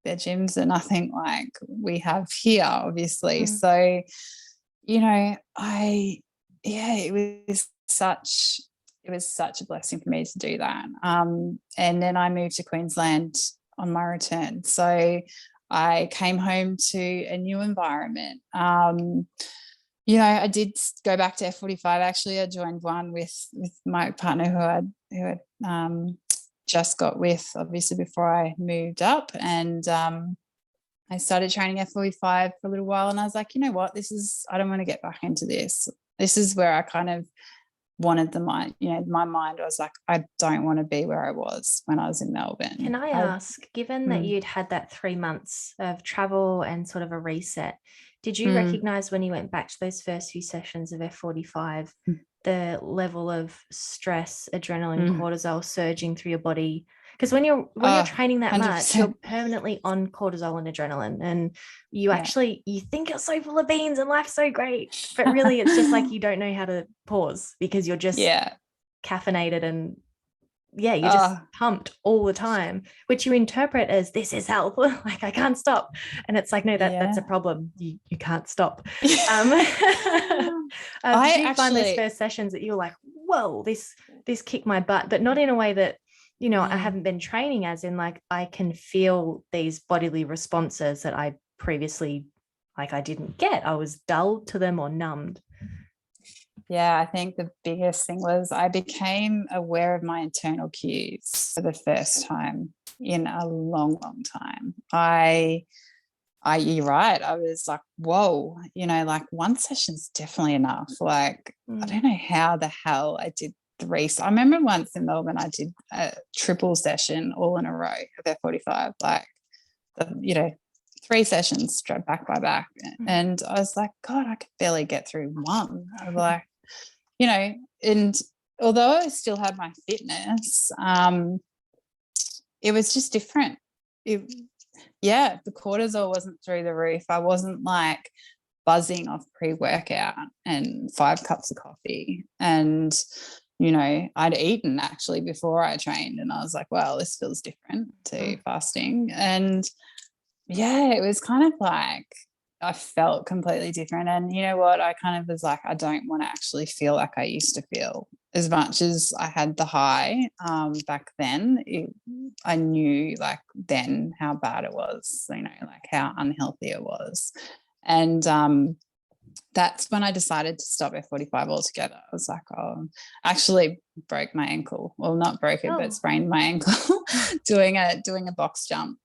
their gyms are nothing like we have here, obviously. So, you know, it was such a blessing for me to do that. And then I moved to Queensland on my return. So I came home to a new environment. You know, I did go back to F45. Actually, I joined one with my partner who had just got with, obviously, before I moved up. And I started training F45 for a little while, and I was like, you know what, I don't want to get back into this. This is where I kind of wanted my mind. I was like, I don't want to be where I was when I was in Melbourne. Can I ask, given that you'd had that 3 months of travel and sort of a reset, did you recognize when you went back to those first few sessions of F45 the level of stress, adrenaline, cortisol surging through your body? Because when you're training that 100%. Much, you're permanently on cortisol and adrenaline, and you actually you think you're so full of beans and life's so great, but really it's just like you don't know how to pause, because you're just caffeinated and you're just pumped all the time, which you interpret as this is health. Like I can't stop, and it's like, no, that's a problem. You can't stop. Did you find those first sessions that you were like, whoa, this kicked my butt, but not in a way that, you know, I haven't been training, as in like I can feel these bodily responses that I previously like I didn't get. I was dulled to them or numbed. Yeah, I think the biggest thing was I became aware of my internal cues for the first time in a long, long time. You're right. I was like, whoa, you know, like one session's definitely enough. Like, I don't know how the hell I did 3. I remember once in Melbourne, I did a triple session all in a row of F45, like, you know, 3 sessions straight back by back. And I was like, God, I could barely get through one. I was like, you know, and although I still had my fitness, it was just different. The cortisol wasn't through the roof. I wasn't like buzzing off pre-workout and 5 cups of coffee. And, you know, I'd eaten actually before I trained, and I was like, well, this feels different to fasting. And yeah, it was kind of like I felt completely different. And you know what? I kind of was like, I don't want to actually feel like I used to feel. As much as I had the high back then, I knew like then how bad it was, you know, like how unhealthy it was. And that's when I decided to stop F45 altogether. I was like, oh, I actually broke my ankle. Well, not broke it, but sprained my ankle doing a box jump.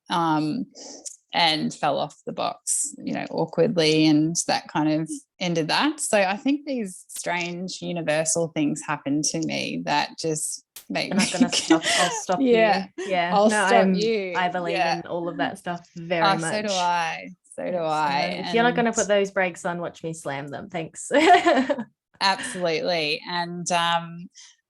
And fell off the box, you know, awkwardly, and that kind of ended that. So I think these strange universal things happen to me that just make me. I'm not going to stop. I'll stop you. Yeah. I'll stop you. I believe in all of that stuff very much. So do I. So do I. If you're not going to put those brakes on, watch me slam them. Thanks. Absolutely. And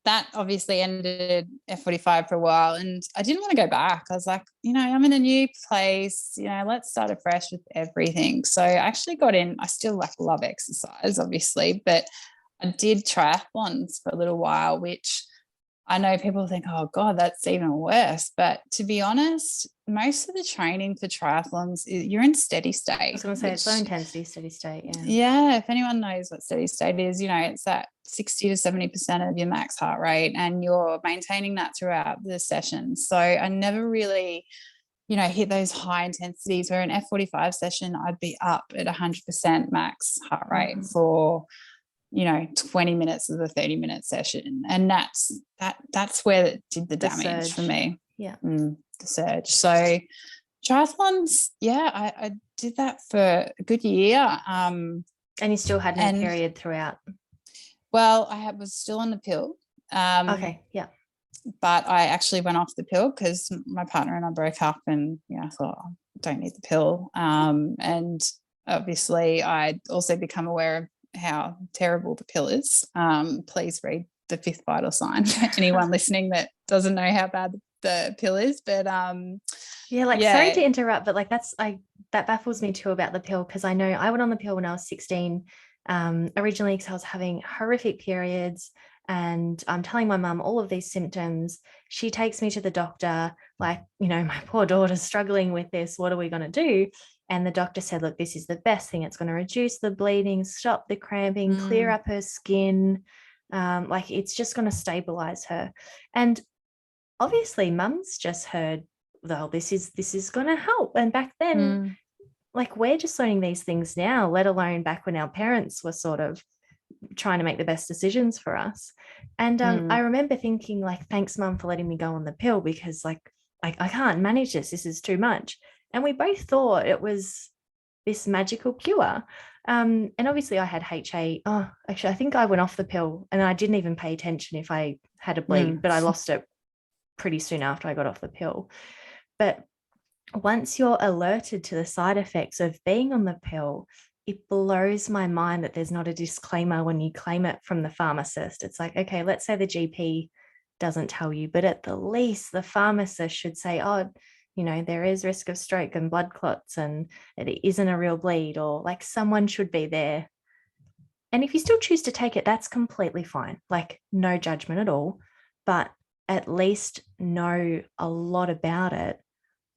that obviously ended F45 for a while, and I didn't want to go back. I was like, you know, I'm in a new place, you know, let's start afresh with everything. So I actually got in. I still like love exercise, obviously, but I did triathlons for a little while, which I know people think, oh God, that's even worse. But to be honest, most of the training for triathlons, you're in steady state. I was going to say, it's low intensity, steady state. Yeah. If anyone knows what steady state is, you know, it's that 60 to 70% of your max heart rate, and you're maintaining that throughout the session. So I never really, you know, hit those high intensities, where an F45 session, I'd be up at 100% max heart rate for, you know, 20 minutes of the 30-minute session. And that's where it did the damage for me. The surge. So triathlons, I did that for a good year. And you still had no period throughout? Well, I was still on the pill. Okay, yeah. But I actually went off the pill because my partner and I broke up, and I thought, I don't need the pill. And obviously I'd also become aware of how terrible the pill is. Please read the 5th vital sign for anyone listening that doesn't know how bad the pill is. But sorry to interrupt, but like that baffles me too about the pill, because I know I went on the pill when I was 16, originally because I was having horrific periods, and I'm telling my mum all of these symptoms. She takes me to the doctor, like, you know, my poor daughter's struggling with this, what are we going to do? And the doctor said, look, this is the best thing. It's going to reduce the bleeding, stop the cramping, clear up her skin. Like, it's just going to stabilize her. And obviously mum's just heard, well, this is going to help. And back then, like, we're just learning these things now, let alone back when our parents were sort of trying to make the best decisions for us. And I remember thinking, like, thanks, mum, for letting me go on the pill, because like I can't manage this. This is too much. And we both thought it was this magical cure. And obviously I had HA. Oh, actually, I think I went off the pill and I didn't even pay attention if I had a bleed, but I lost it pretty soon after I got off the pill. But once you're alerted to the side effects of being on the pill, it blows my mind that there's not a disclaimer when you claim it from the pharmacist. It's like, okay, let's say the GP doesn't tell you, but at the least the pharmacist should say, oh, you know, there is risk of stroke and blood clots, and it isn't a real bleed, or like someone should be there. And if you still choose to take it, that's completely fine. Like, no judgment at all, but at least know a lot about it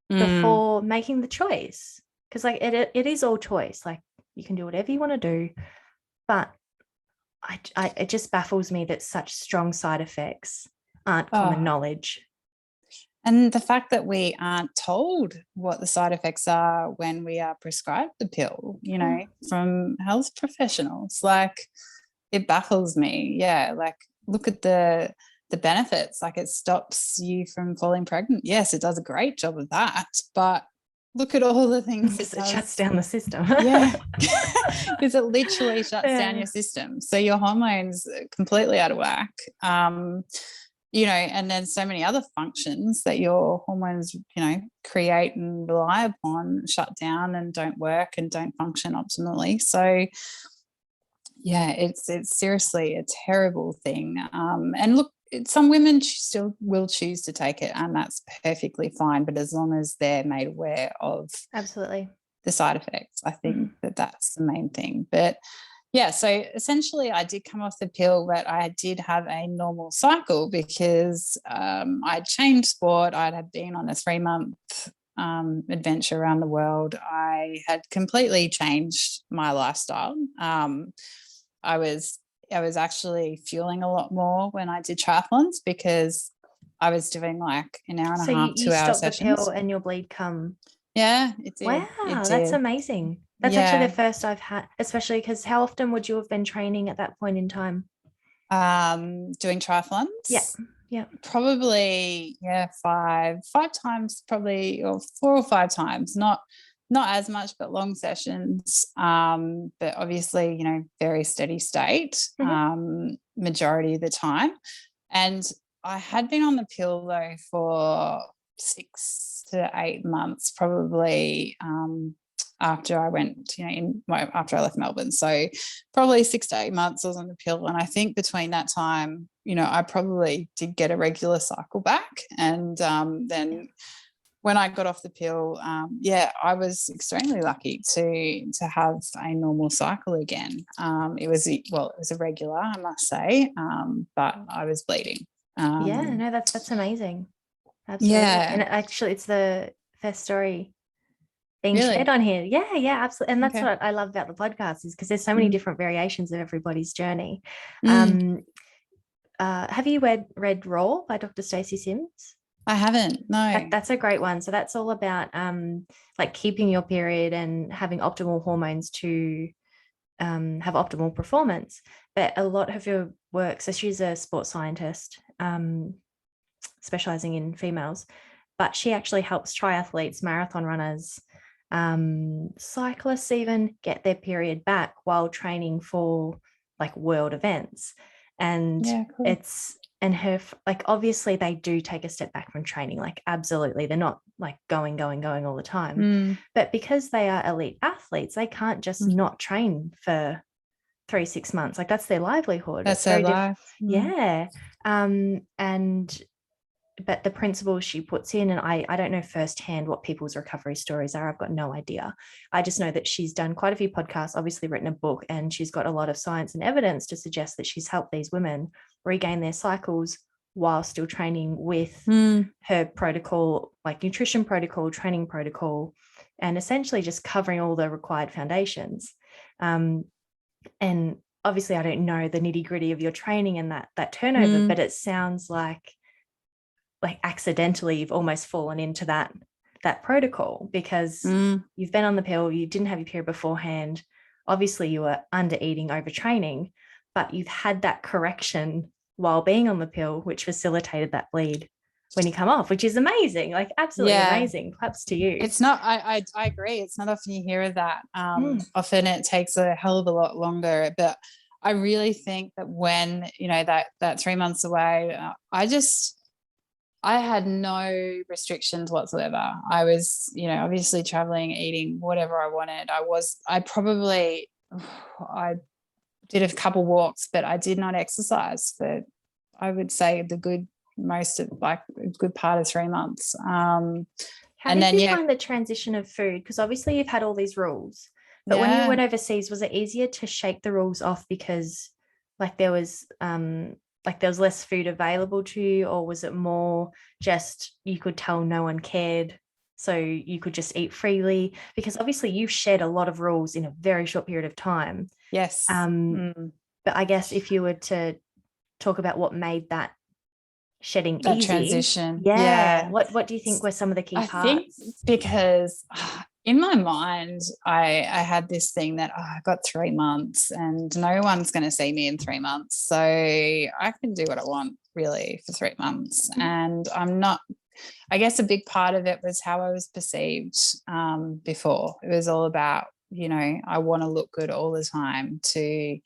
before making the choice. Because like it is all choice. Like, you can do whatever you want to do, but it just baffles me that such strong side effects aren't common knowledge. And the fact that we aren't told what the side effects are when we are prescribed the pill, you know, from health professionals, like, it baffles me. Yeah, like, look at the benefits. Like, it stops you from falling pregnant. Yes, it does a great job of that, but look at all the things it shuts down the system. Yeah, because it literally shuts down your system. So your hormones are completely out of whack. You know, and then so many other functions that your hormones, you know, create and rely upon shut down and don't work and don't function optimally. So Yeah, it's seriously a terrible thing. And look, some women still will choose to take it, and that's perfectly fine. But as long as they're made aware of Absolutely. the side effects, I think that that's the main thing. But yeah, so essentially I did come off the pill, but I did have a normal cycle because I'd changed sport. I had been on a 3-month adventure around the world. I had completely changed my lifestyle. I was actually fueling a lot more when I did triathlons because I was doing like an hour and So a half, you 2-hour stopped the pill sessions. and your bleed come. Yeah, it did. It Wow, that's did. amazing. That's actually the Yeah. first I've had, especially because how often would you have been training at that point in time? Doing Yeah, triathlons. yeah, Probably, yeah, five times probably, or 4 or 5 times, not as much, but long sessions. But obviously, very steady state, hmm majority of the time. And I had been on the pill though for 6 to 8 months, probably, after I went, after I left Melbourne. So probably 6 to 8 months I was on the pill. And I think between that time, I probably did get a regular cycle back. And then when I got off the pill, I was extremely lucky to have a normal cycle again. It was a regular, I must say, but I was bleeding. yeah. No, that's amazing. Absolutely, Yeah, and actually, it's the first story being shared really. on here. Yeah, yeah, absolutely. And that's Okay. what I love about the podcast is because there's so many Mm. different variations of everybody's journey. Mm. Um, have you read Raw by Dr. Stacey Sims? I haven't. No. That's a great one. So that's all about like keeping your period and having optimal hormones to have optimal performance. But a lot of her work, so she's a sports scientist specializing in females, but she actually helps triathletes, marathon runners, cyclists even get their period back while training for like world events. And Yeah, cool. it's and her like obviously they do take a step back from training, like absolutely they're not like going all the time, Mm. but because they are elite athletes they can't just Mm. not train for 3 6 months, like that's their livelihood. That's It's her very different. life. Mm. Yeah. And but the principles she puts in, and I don't know firsthand what people's recovery stories are. I've got no idea. I just know that she's done quite a few podcasts, obviously written a book, and she's got a lot of science and evidence to suggest that she's helped these women regain their cycles while still training with her protocol, like nutrition protocol, training protocol, and essentially just covering all the required foundations. And obviously I don't know the nitty gritty of your training and that turnover, but it sounds like accidentally you've almost fallen into that protocol because you've been on the pill, you didn't have your period beforehand, obviously you were under eating, overtraining, but you've had that correction while being on the pill, which facilitated that bleed when you come off, which is amazing, like absolutely Yeah. amazing. Claps to you. It's not, I agree. It's not often you hear of that. Often it takes a hell of a lot longer, but I really think that when, that 3 months away, I had no restrictions whatsoever. I was, obviously traveling, eating whatever I wanted. I did a couple walks, but I did not exercise for, I would say, most of like a good part of 3 months. How did you find the transition of food? Because obviously you've had all these rules, but when you went overseas, was it easier to shake the rules off because there was less food available to you, or was it more just you could tell no one cared, so you could just eat freely? Because obviously you've shed a lot of rules in a very short period of time. Yes. But I guess if you were to talk about what made that shedding that easy transition. What do you think were some of the key parts? I think because in my mind I had this thing that I got 3 months and no one's going to see me in 3 months, so I can do what I want really for 3 months. And I'm not, I guess a big part of it was how I was perceived before. It was all about, I want to look good all the time to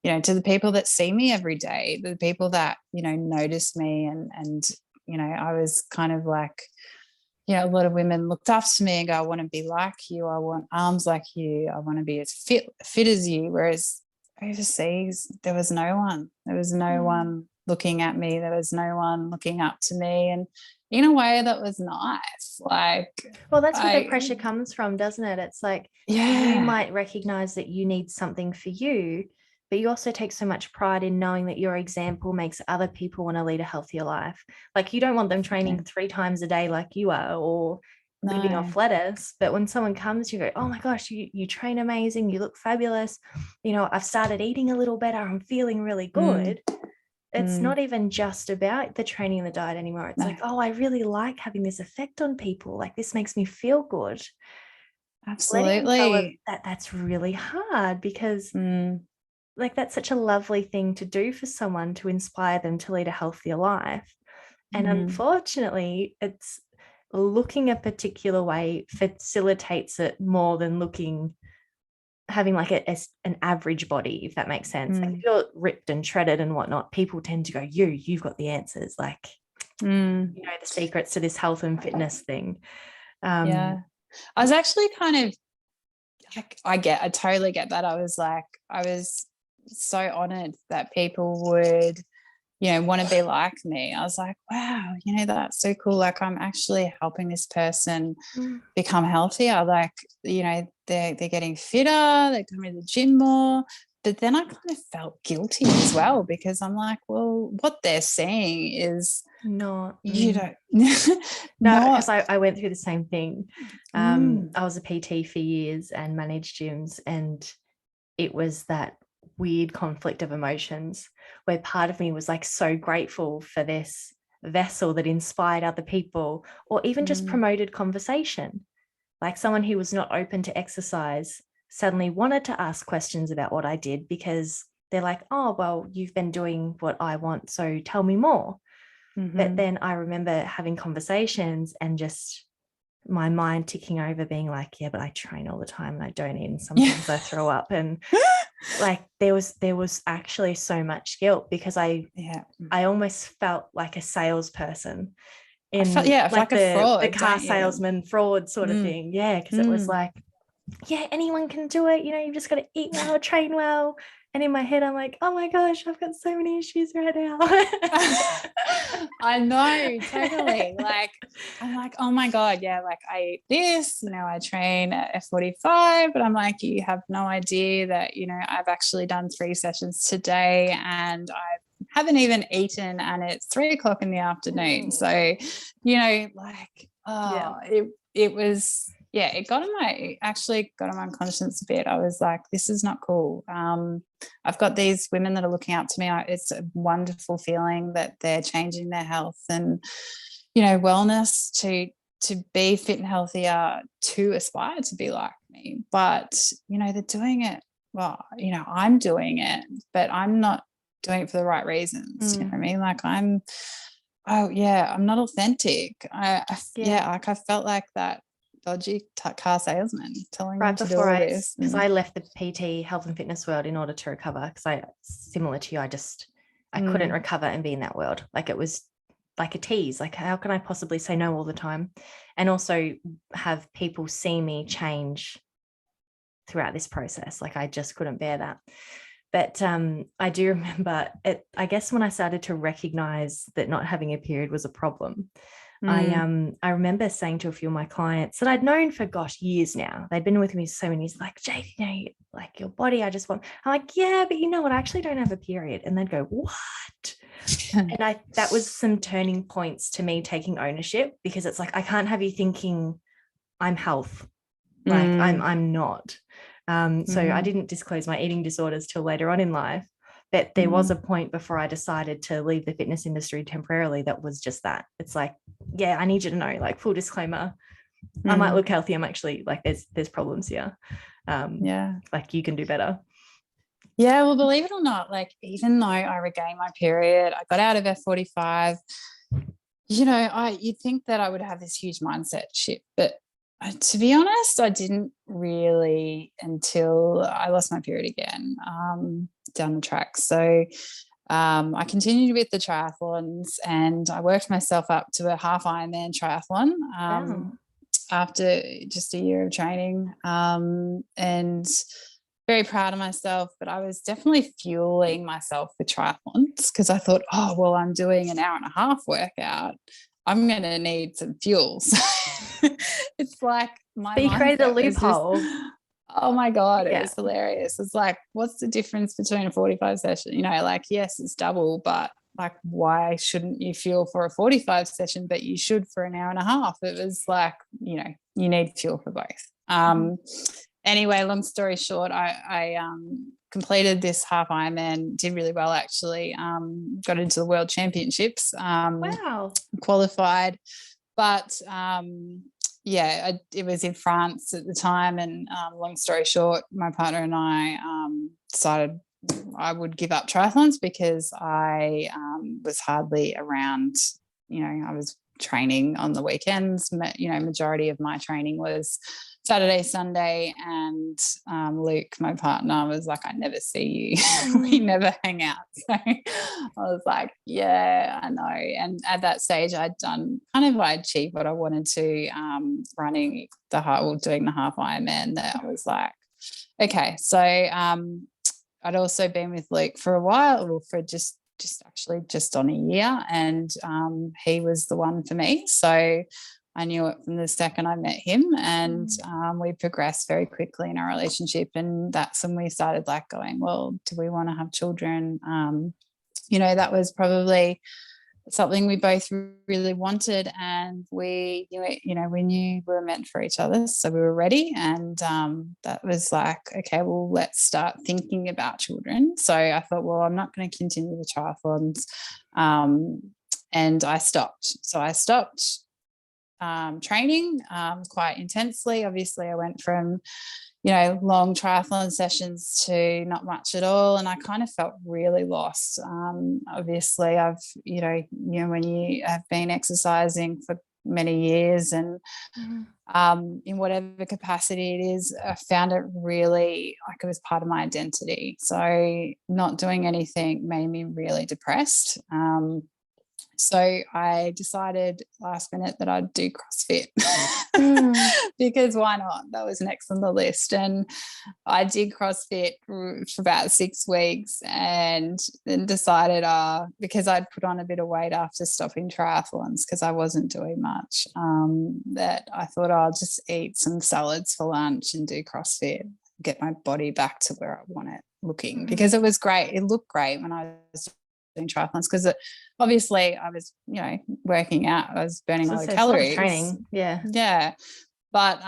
the people that see me every day, the people that, notice me. And I was kind of like, a lot of women looked up to me and go, I want to be like you. I want arms like you. I want to be as fit as you. Whereas overseas, there was no one. There was no one looking at me. There was no one looking up to me. And in a way that was nice. Like, Well, that's where the pressure comes from, doesn't it? It's like you might recognize that you need something for you, but you also take so much pride in knowing that your example makes other people want to lead a healthier life. Like you don't want them training 3 times a day like you are, or living off lettuce. But when someone comes, you go, oh my gosh, you train amazing, you look fabulous. You know, I've started eating a little better. I'm feeling really good. It's not even just about the training and the diet anymore. It's like, oh, I really like having this effect on people. Like this makes me feel good. Absolutely. That's really hard because like that's such a lovely thing to do for someone, to inspire them to lead a healthier life. And unfortunately, it's looking a particular way facilitates it more than having like an average body, if that makes sense. Like if you're ripped and shredded and whatnot, people tend to go, you've got the answers, like you know, the secrets to this health and fitness thing. I was actually kind of, I totally get that. I was so honored that people would, you know, want to be like me. I was like, wow, you know, that's so cool. Like I'm actually helping this person become healthier. Like, you know, they're getting fitter, they're coming to the gym more. But then I kind of felt guilty as well, because I'm like, well, what they're saying is not, you don't no, because I went through the same thing. I was a PT for years and managed gyms, and it was that weird conflict of emotions where part of me was like so grateful for this vessel that inspired other people, or even just promoted conversation. Like someone who was not open to exercise suddenly wanted to ask questions about what I did, because they're like, oh, well, you've been doing what I want, so tell me more. But then I remember having conversations and just my mind ticking over, being like, yeah, but I train all the time and I don't eat, and sometimes I throw up. And like there was actually so much guilt, because I almost felt like a salesperson in like a fraud, the car salesman fraud sort of thing. Yeah, because it was like, yeah, anyone can do it. You know, you've just got to eat well, train well. And in my head, I'm like, oh my gosh, I've got so many issues right now. I know, totally. Like, I'm like, oh my God, yeah, like I eat this, you know, I train at F45, but I'm like, you have no idea that, you know, I've actually done 3 sessions today and I haven't even eaten and it's 3:00 in the afternoon. So, you know, like, it was, it actually got on my conscience a bit. I was like, this is not cool. I've got these women that are looking up to me. It's a wonderful feeling that they're changing their health and, you know, wellness to be fit and healthier, to aspire to be like me. But, you know, they're doing it. Well, you know, I'm doing it, but I'm not doing it for the right reasons. You know what I mean? Like I'm not authentic. Like I felt like that dodgy car salesman telling me to do all this. Because I left the PT health and fitness world in order to recover, because similar to you, I couldn't recover and be in that world. Like it was like a tease. Like how can I possibly say no all the time, and also have people see me change throughout this process? Like I just couldn't bear that. But I do remember it, I guess when I started to recognize that not having a period was a problem, I remember saying to a few of my clients that I'd known for years now. They'd been with me so many years, like, Jade, you know, like your body, I'm like, yeah, but you know what, I actually don't have a period. And they'd go, what? And that was some turning points to me taking ownership, because it's like, I can't have you thinking I'm health. Like I'm not. So I didn't disclose my eating disorders till later on in life. But there was a point before I decided to leave the fitness industry temporarily that was just that. It's like, yeah, I need you to know, like, full disclaimer, I might look healthy. I'm actually like, there's problems here. Like you can do better. Yeah, well, believe it or not, like even though I regained my period, I got out of F45, you know, you'd think that I would have this huge mindset shift, but to be honest, I didn't really until I lost my period again down the track. So I continued with the triathlons and I worked myself up to a half Ironman triathlon after just a year of training. And very proud of myself, but I was definitely fueling myself with triathlons because I thought, oh, well, I'm doing an hour and a half workout. I'm going to need some fuel. So it's like my But you created a mindset was just, loophole. oh my God, it Yeah. was hilarious. It's like, what's the difference between a 45 session? You know, like, yes, it's double, but like, why shouldn't you fuel for a 45 session, but you should for an hour and a half? It was like, you know, you need fuel for both. Anyway, long story short, I completed this half Ironman, did really well actually, got into the World Championships, Wow. qualified, but it was in France at the time, and long story short, my partner and I decided I would give up triathlons because I was hardly around. You know, I was training on the weekends. You know, majority of my training was Saturday, Sunday, and Luke, my partner, was like, I never see you. We never hang out. So I was like, yeah, I know. And at that stage, I achieved what I wanted to, doing the half Ironman. That I was like, okay. So I'd also been with Luke for a while, or for just on a year, and he was the one for me. So I knew it from the second I met him, and we progressed very quickly in our relationship. And that's when we started like going, well, do we want to have children? You know, that was probably something we both really wanted, and we knew we were meant for each other, so we were ready. And that was like, okay, well, let's start thinking about children. So I thought, well, I'm not going to continue the triathlons, and I stopped. So I stopped training quite intensely. Obviously, I went from long triathlon sessions to not much at all, and I kind of felt really lost. Obviously, I've when you have been exercising for many years, and in whatever capacity it is, I found it really like it was part of my identity. So not doing anything made me really depressed. So I decided last minute that I'd do CrossFit because why not? That was next on the list. And I did CrossFit for about 6 weeks, and then decided because I'd put on a bit of weight after stopping triathlons because I wasn't doing much, that I thought I'll just eat some salads for lunch and do CrossFit, get my body back to where I want it looking, because it was great. It looked great when I was doing triathlons, because obviously I was working out, I was burning a lot of calories. Training. Yeah. But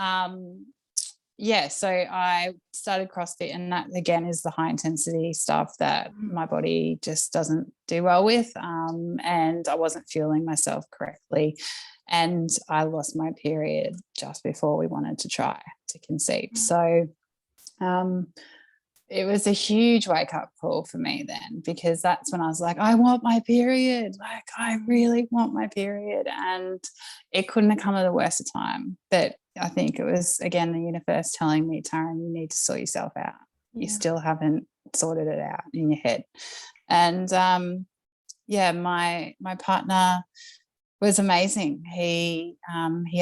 so I started CrossFit, and that again is the high intensity stuff that my body just doesn't do well with, and I wasn't fueling myself correctly, and I lost my period just before we wanted to try to conceive. So it was a huge wake-up call for me then, because that's when I was like, I want my period. Like, I really want my period. And it couldn't have come at a worse time. But I think it was, again, the universe telling me, Taryn, you need to sort yourself out. Yeah. You still haven't sorted it out in your head. And, my partner was amazing. He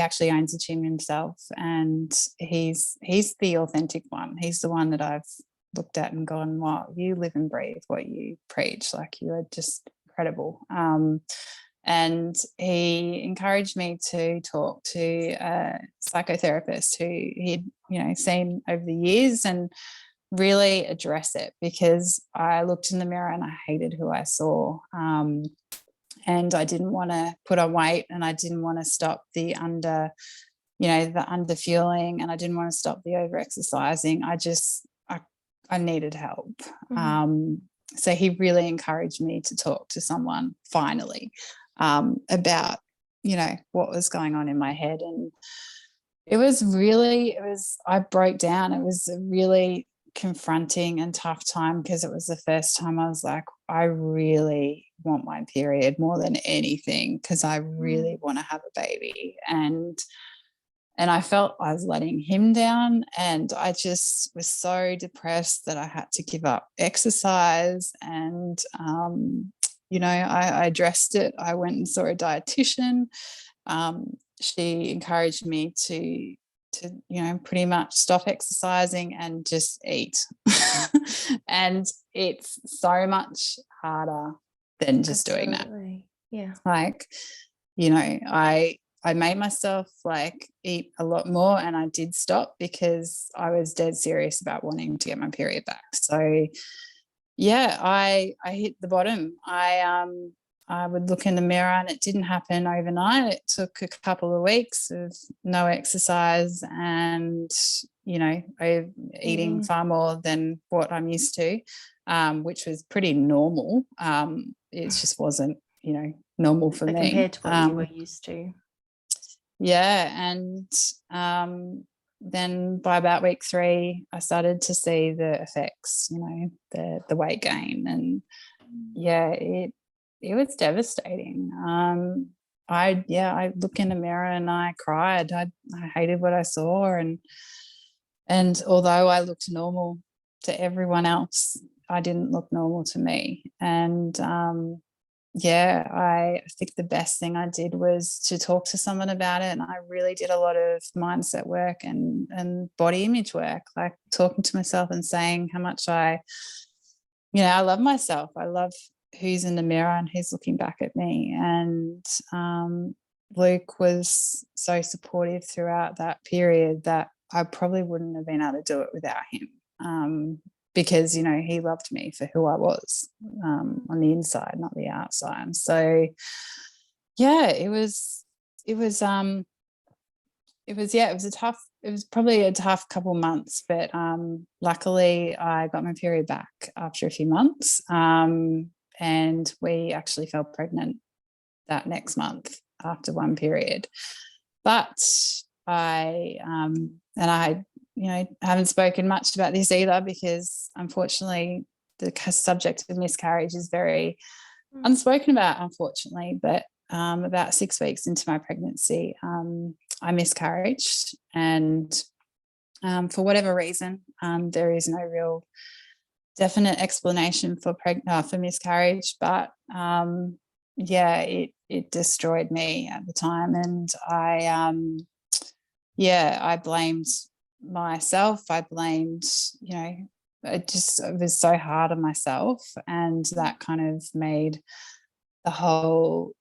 actually owns a gym himself, and he's the authentic one. He's the one that I've looked at and gone, wow, you live and breathe what you preach. Like, you are just incredible. And he encouraged me to talk to a psychotherapist who he'd seen over the years, and really address it, because I looked in the mirror and I hated who I saw. And I didn't want to put on weight, and I didn't want to stop the under fueling, and I didn't want to stop the over exercising. I needed help. So he really encouraged me to talk to someone finally about, what was going on in my head. And I broke down. It was a really confronting and tough time, because it was the first time I was like, I really want my period more than anything, because I really want to have a baby. And I felt I was letting him down, and I just was so depressed that I had to give up exercise. And, I addressed it. I went and saw a dietitian. She encouraged me to pretty much stop exercising and just eat. And it's so much harder than just doing that. Yeah. Like, I made myself like eat a lot more, and I did stop because I was dead serious about wanting to get my period back. So yeah, I hit the bottom. I would look in the mirror, and it didn't happen overnight. It took a couple of weeks of no exercise and, eating far more than what I'm used to, which was pretty normal. It just wasn't, normal for me. Compared to what you were used to. Yeah. And then by about week 3, I started to see the effects, the weight gain. And yeah, it was devastating. I look in the mirror and I cried. I hated what I saw, and although I looked normal to everyone else, I didn't look normal to me. And I think the best thing I did was to talk to someone about it. And I really did a lot of mindset work and body image work, like talking to myself and saying how much I love myself. I love who's in the mirror and who's looking back at me. And Luke was so supportive throughout that period that I probably wouldn't have been able to do it without him, because he loved me for who I was, on the inside, not the outside. So yeah, it was probably a tough couple of months, but luckily I got my period back after a few months, and we actually fell pregnant that next month after one period. But I haven't spoken much about this either, because unfortunately the subject of miscarriage is very unspoken about, unfortunately. But about 6 weeks into my pregnancy, I miscarried, and for whatever reason, there is no real definite explanation for miscarriage, but it destroyed me at the time. And I blamed myself. I blamed, it was so hard on myself, and that kind of made the whole,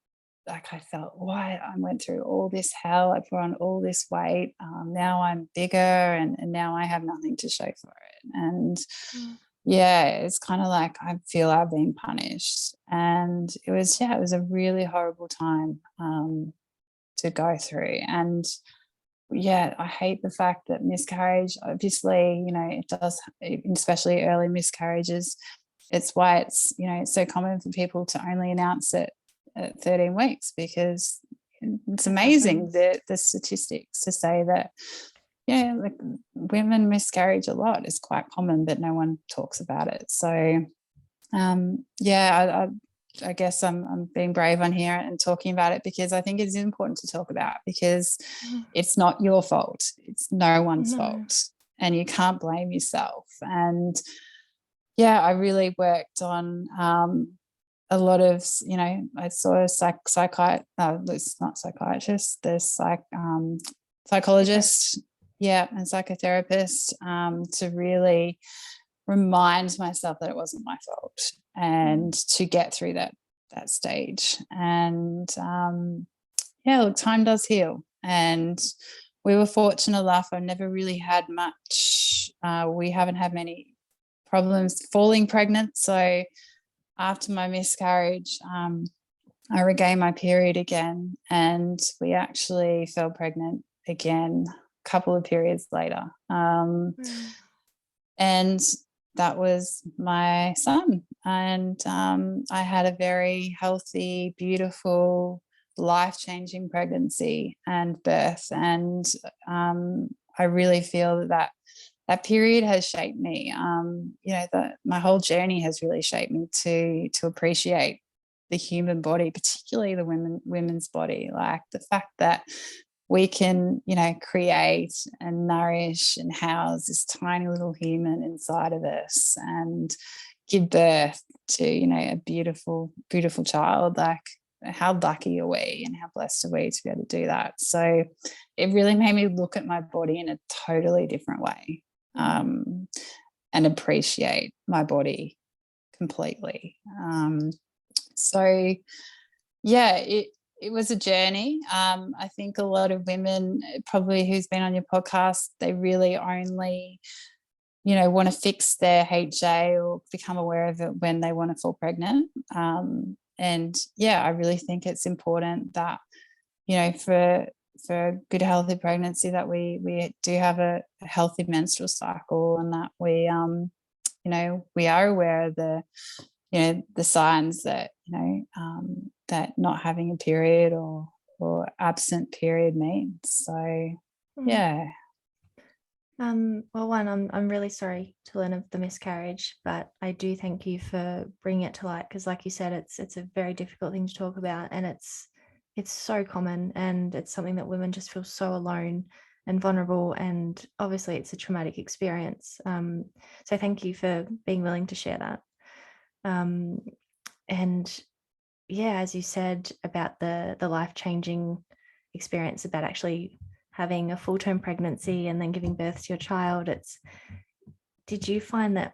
like, I felt, why I went through all this hell, I put on all this weight, now I'm bigger, and now I have nothing to show for it. And it's kind of like I feel I've been punished. And it was a really horrible time to go through. And I hate the fact that miscarriage, obviously, it does, especially early miscarriages. It's why it's so common for people to only announce it at 13 weeks, because it's amazing the statistics to say that like women miscarriage a lot. It's quite common, but no one talks about it. So I guess I'm being brave on here and talking about it, because I think it's important to talk about, because it's not your fault. It's no one's fault, and you can't blame yourself. And I really worked on a lot of, I saw a it's not psychiatrist, there's psychologist, and psychotherapist, to really remind myself that it wasn't my fault, and to get through that stage. And look, time does heal, and we were fortunate enough. I've never really had much, we haven't had many problems falling pregnant. So after my miscarriage, I regained my period again, and we actually fell pregnant again a couple of periods later. And that was my son. And I had a very healthy, beautiful, life-changing pregnancy and birth. And I really feel that period has shaped me. My whole journey has really shaped me to appreciate the human body, particularly the women's body. Like the fact that we can, create and nourish and house this tiny little human inside of us, and give birth to, a beautiful, beautiful child. Like, how lucky are we and how blessed are we to be able to do that? So it really made me look at my body in a totally different way, and appreciate my body completely. So yeah, it was a journey. I think a lot of women probably who's been on your podcast, they really only, want to fix their HA or become aware of it when they want to fall pregnant. And yeah, I really think it's important that, for a good healthy pregnancy, that we do have a healthy menstrual cycle, and that we we are aware of the signs that that not having a period or absent period means. So yeah. Well, one, I'm really sorry to learn of the miscarriage, but I do thank you for bringing it to light, because like you said, it's a very difficult thing to talk about, and it's so common, and it's something that women just feel so alone and vulnerable, and obviously it's a traumatic experience. So thank you for being willing to share that. And yeah, as you said about the life-changing experience about actually having a full-term pregnancy and then giving birth to your child, did you find that,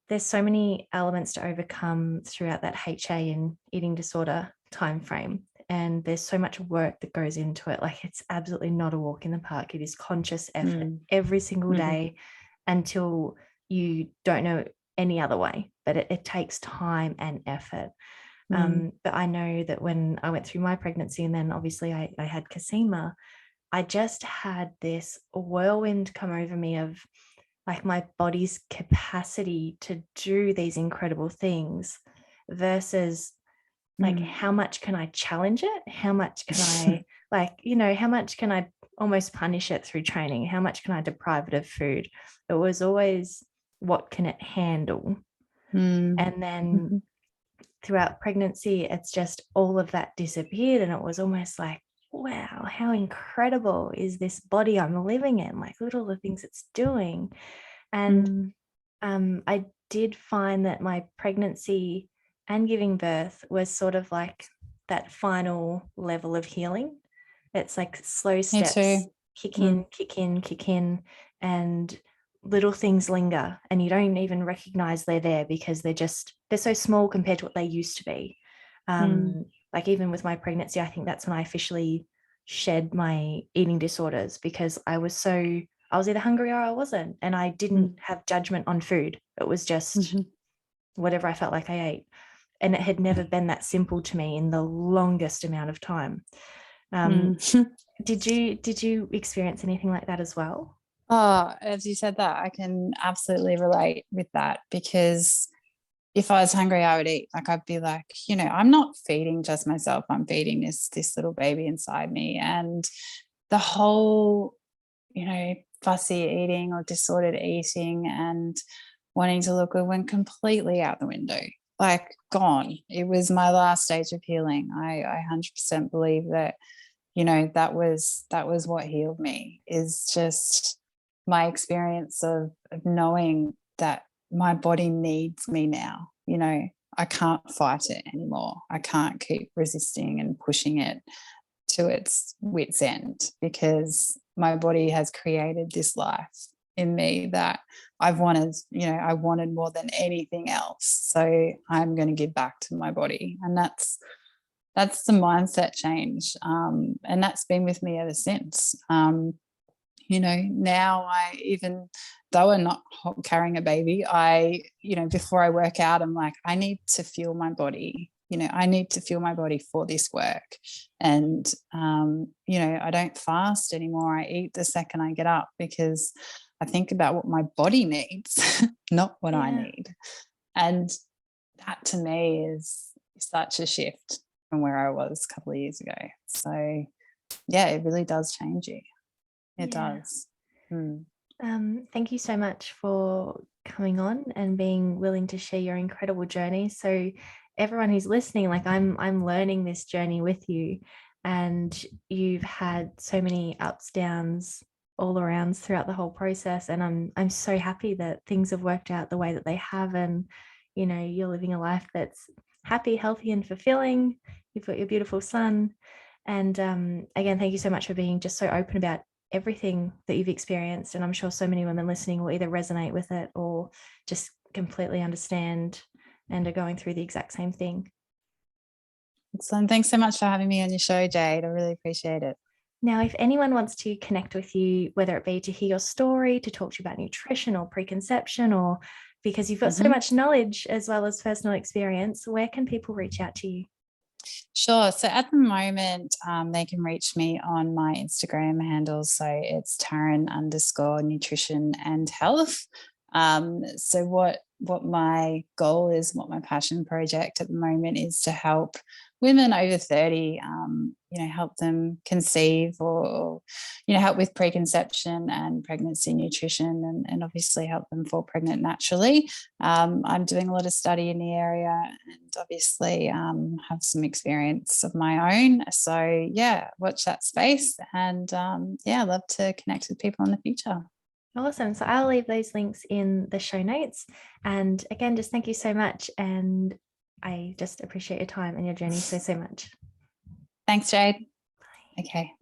there's so many elements to overcome throughout that HA and eating disorder timeframe, and there's so much work that goes into it. Like, it's absolutely not a walk in the park. It is conscious effort every single day until you don't know any other way, but it takes time and effort. But I know that when I went through my pregnancy, and then obviously I had Casima, I just had this whirlwind come over me of like my body's capacity to do these incredible things versus like how much can I challenge it? How much can I how much can I almost punish it through training? How much can I deprive it of food? It was always, what can it handle? And then throughout pregnancy, it's just all of that disappeared, and it was almost like, wow, how incredible is this body I'm living in? Like, look at all the things it's doing. And I did find that my pregnancy and giving birth was sort of like that final level of healing. It's like slow steps, kick in, kick in, kick in, and little things linger, and you don't even recognize they're there because they're so small compared to what they used to be. Like, even with my pregnancy, I think that's when I officially shed my eating disorders, because I was either hungry or I wasn't, and I didn't have judgment on food. It was just whatever I felt like I ate, and it had never been that simple to me in the longest amount of time. Did you experience anything like that as well? Oh, as you said that, I can absolutely relate with that, because if I was hungry, I would eat. Like, I'd be like, I'm not feeding just myself. I'm feeding this little baby inside me. And the whole, fussy eating or disordered eating and wanting to look good went completely out the window, like gone. It was my last stage of healing. I 100% believe that, that was what healed me, is just my experience of knowing that my body needs me now. I can't fight it anymore. I can't keep resisting and pushing it to its wit's end, because my body has created this life in me that I wanted more than anything else. So I'm going to give back to my body. And that's the mindset change. And that's been with me ever since. Now even though I'm not carrying a baby, before I work out, I'm like, I need to feel my body. I need to feel my body for this work. And, I don't fast anymore. I eat the second I get up, because I think about what my body needs, not what I need. And that to me is such a shift from where I was a couple of years ago. So yeah, it really does change you. It does. Thank you so much for coming on and being willing to share your incredible journey. So everyone who's listening, like, I'm learning this journey with you, and you've had so many ups, downs, all arounds throughout the whole process, and I'm so happy that things have worked out the way that they have, and you're living a life that's happy, healthy, and fulfilling. You've got your beautiful son. And again, thank you so much for being just so open about everything that you've experienced. And I'm sure so many women listening will either resonate with it or just completely understand and are going through the exact same thing. Excellent. Thanks so much for having me on your show, Jade. I really appreciate it. Now, if anyone wants to connect with you, whether it be to hear your story, to talk to you about nutrition or preconception, or because you've got so much knowledge as well as personal experience, where can people reach out to you? Sure. So at the moment, they can reach me on my Instagram handles. So it's Tarryn_nutrition and health. So what my goal is, what my passion project at the moment is to help women over 30, help them conceive or help with preconception and pregnancy nutrition and obviously help them fall pregnant naturally. I'm doing a lot of study in the area and obviously have some experience of my own. So yeah, watch that space and I'd love to connect with people in the future. Awesome. So I'll leave those links in the show notes. And again, just thank you so much. And I just appreciate your time and your journey so much. Thanks, Jade. Bye. Okay.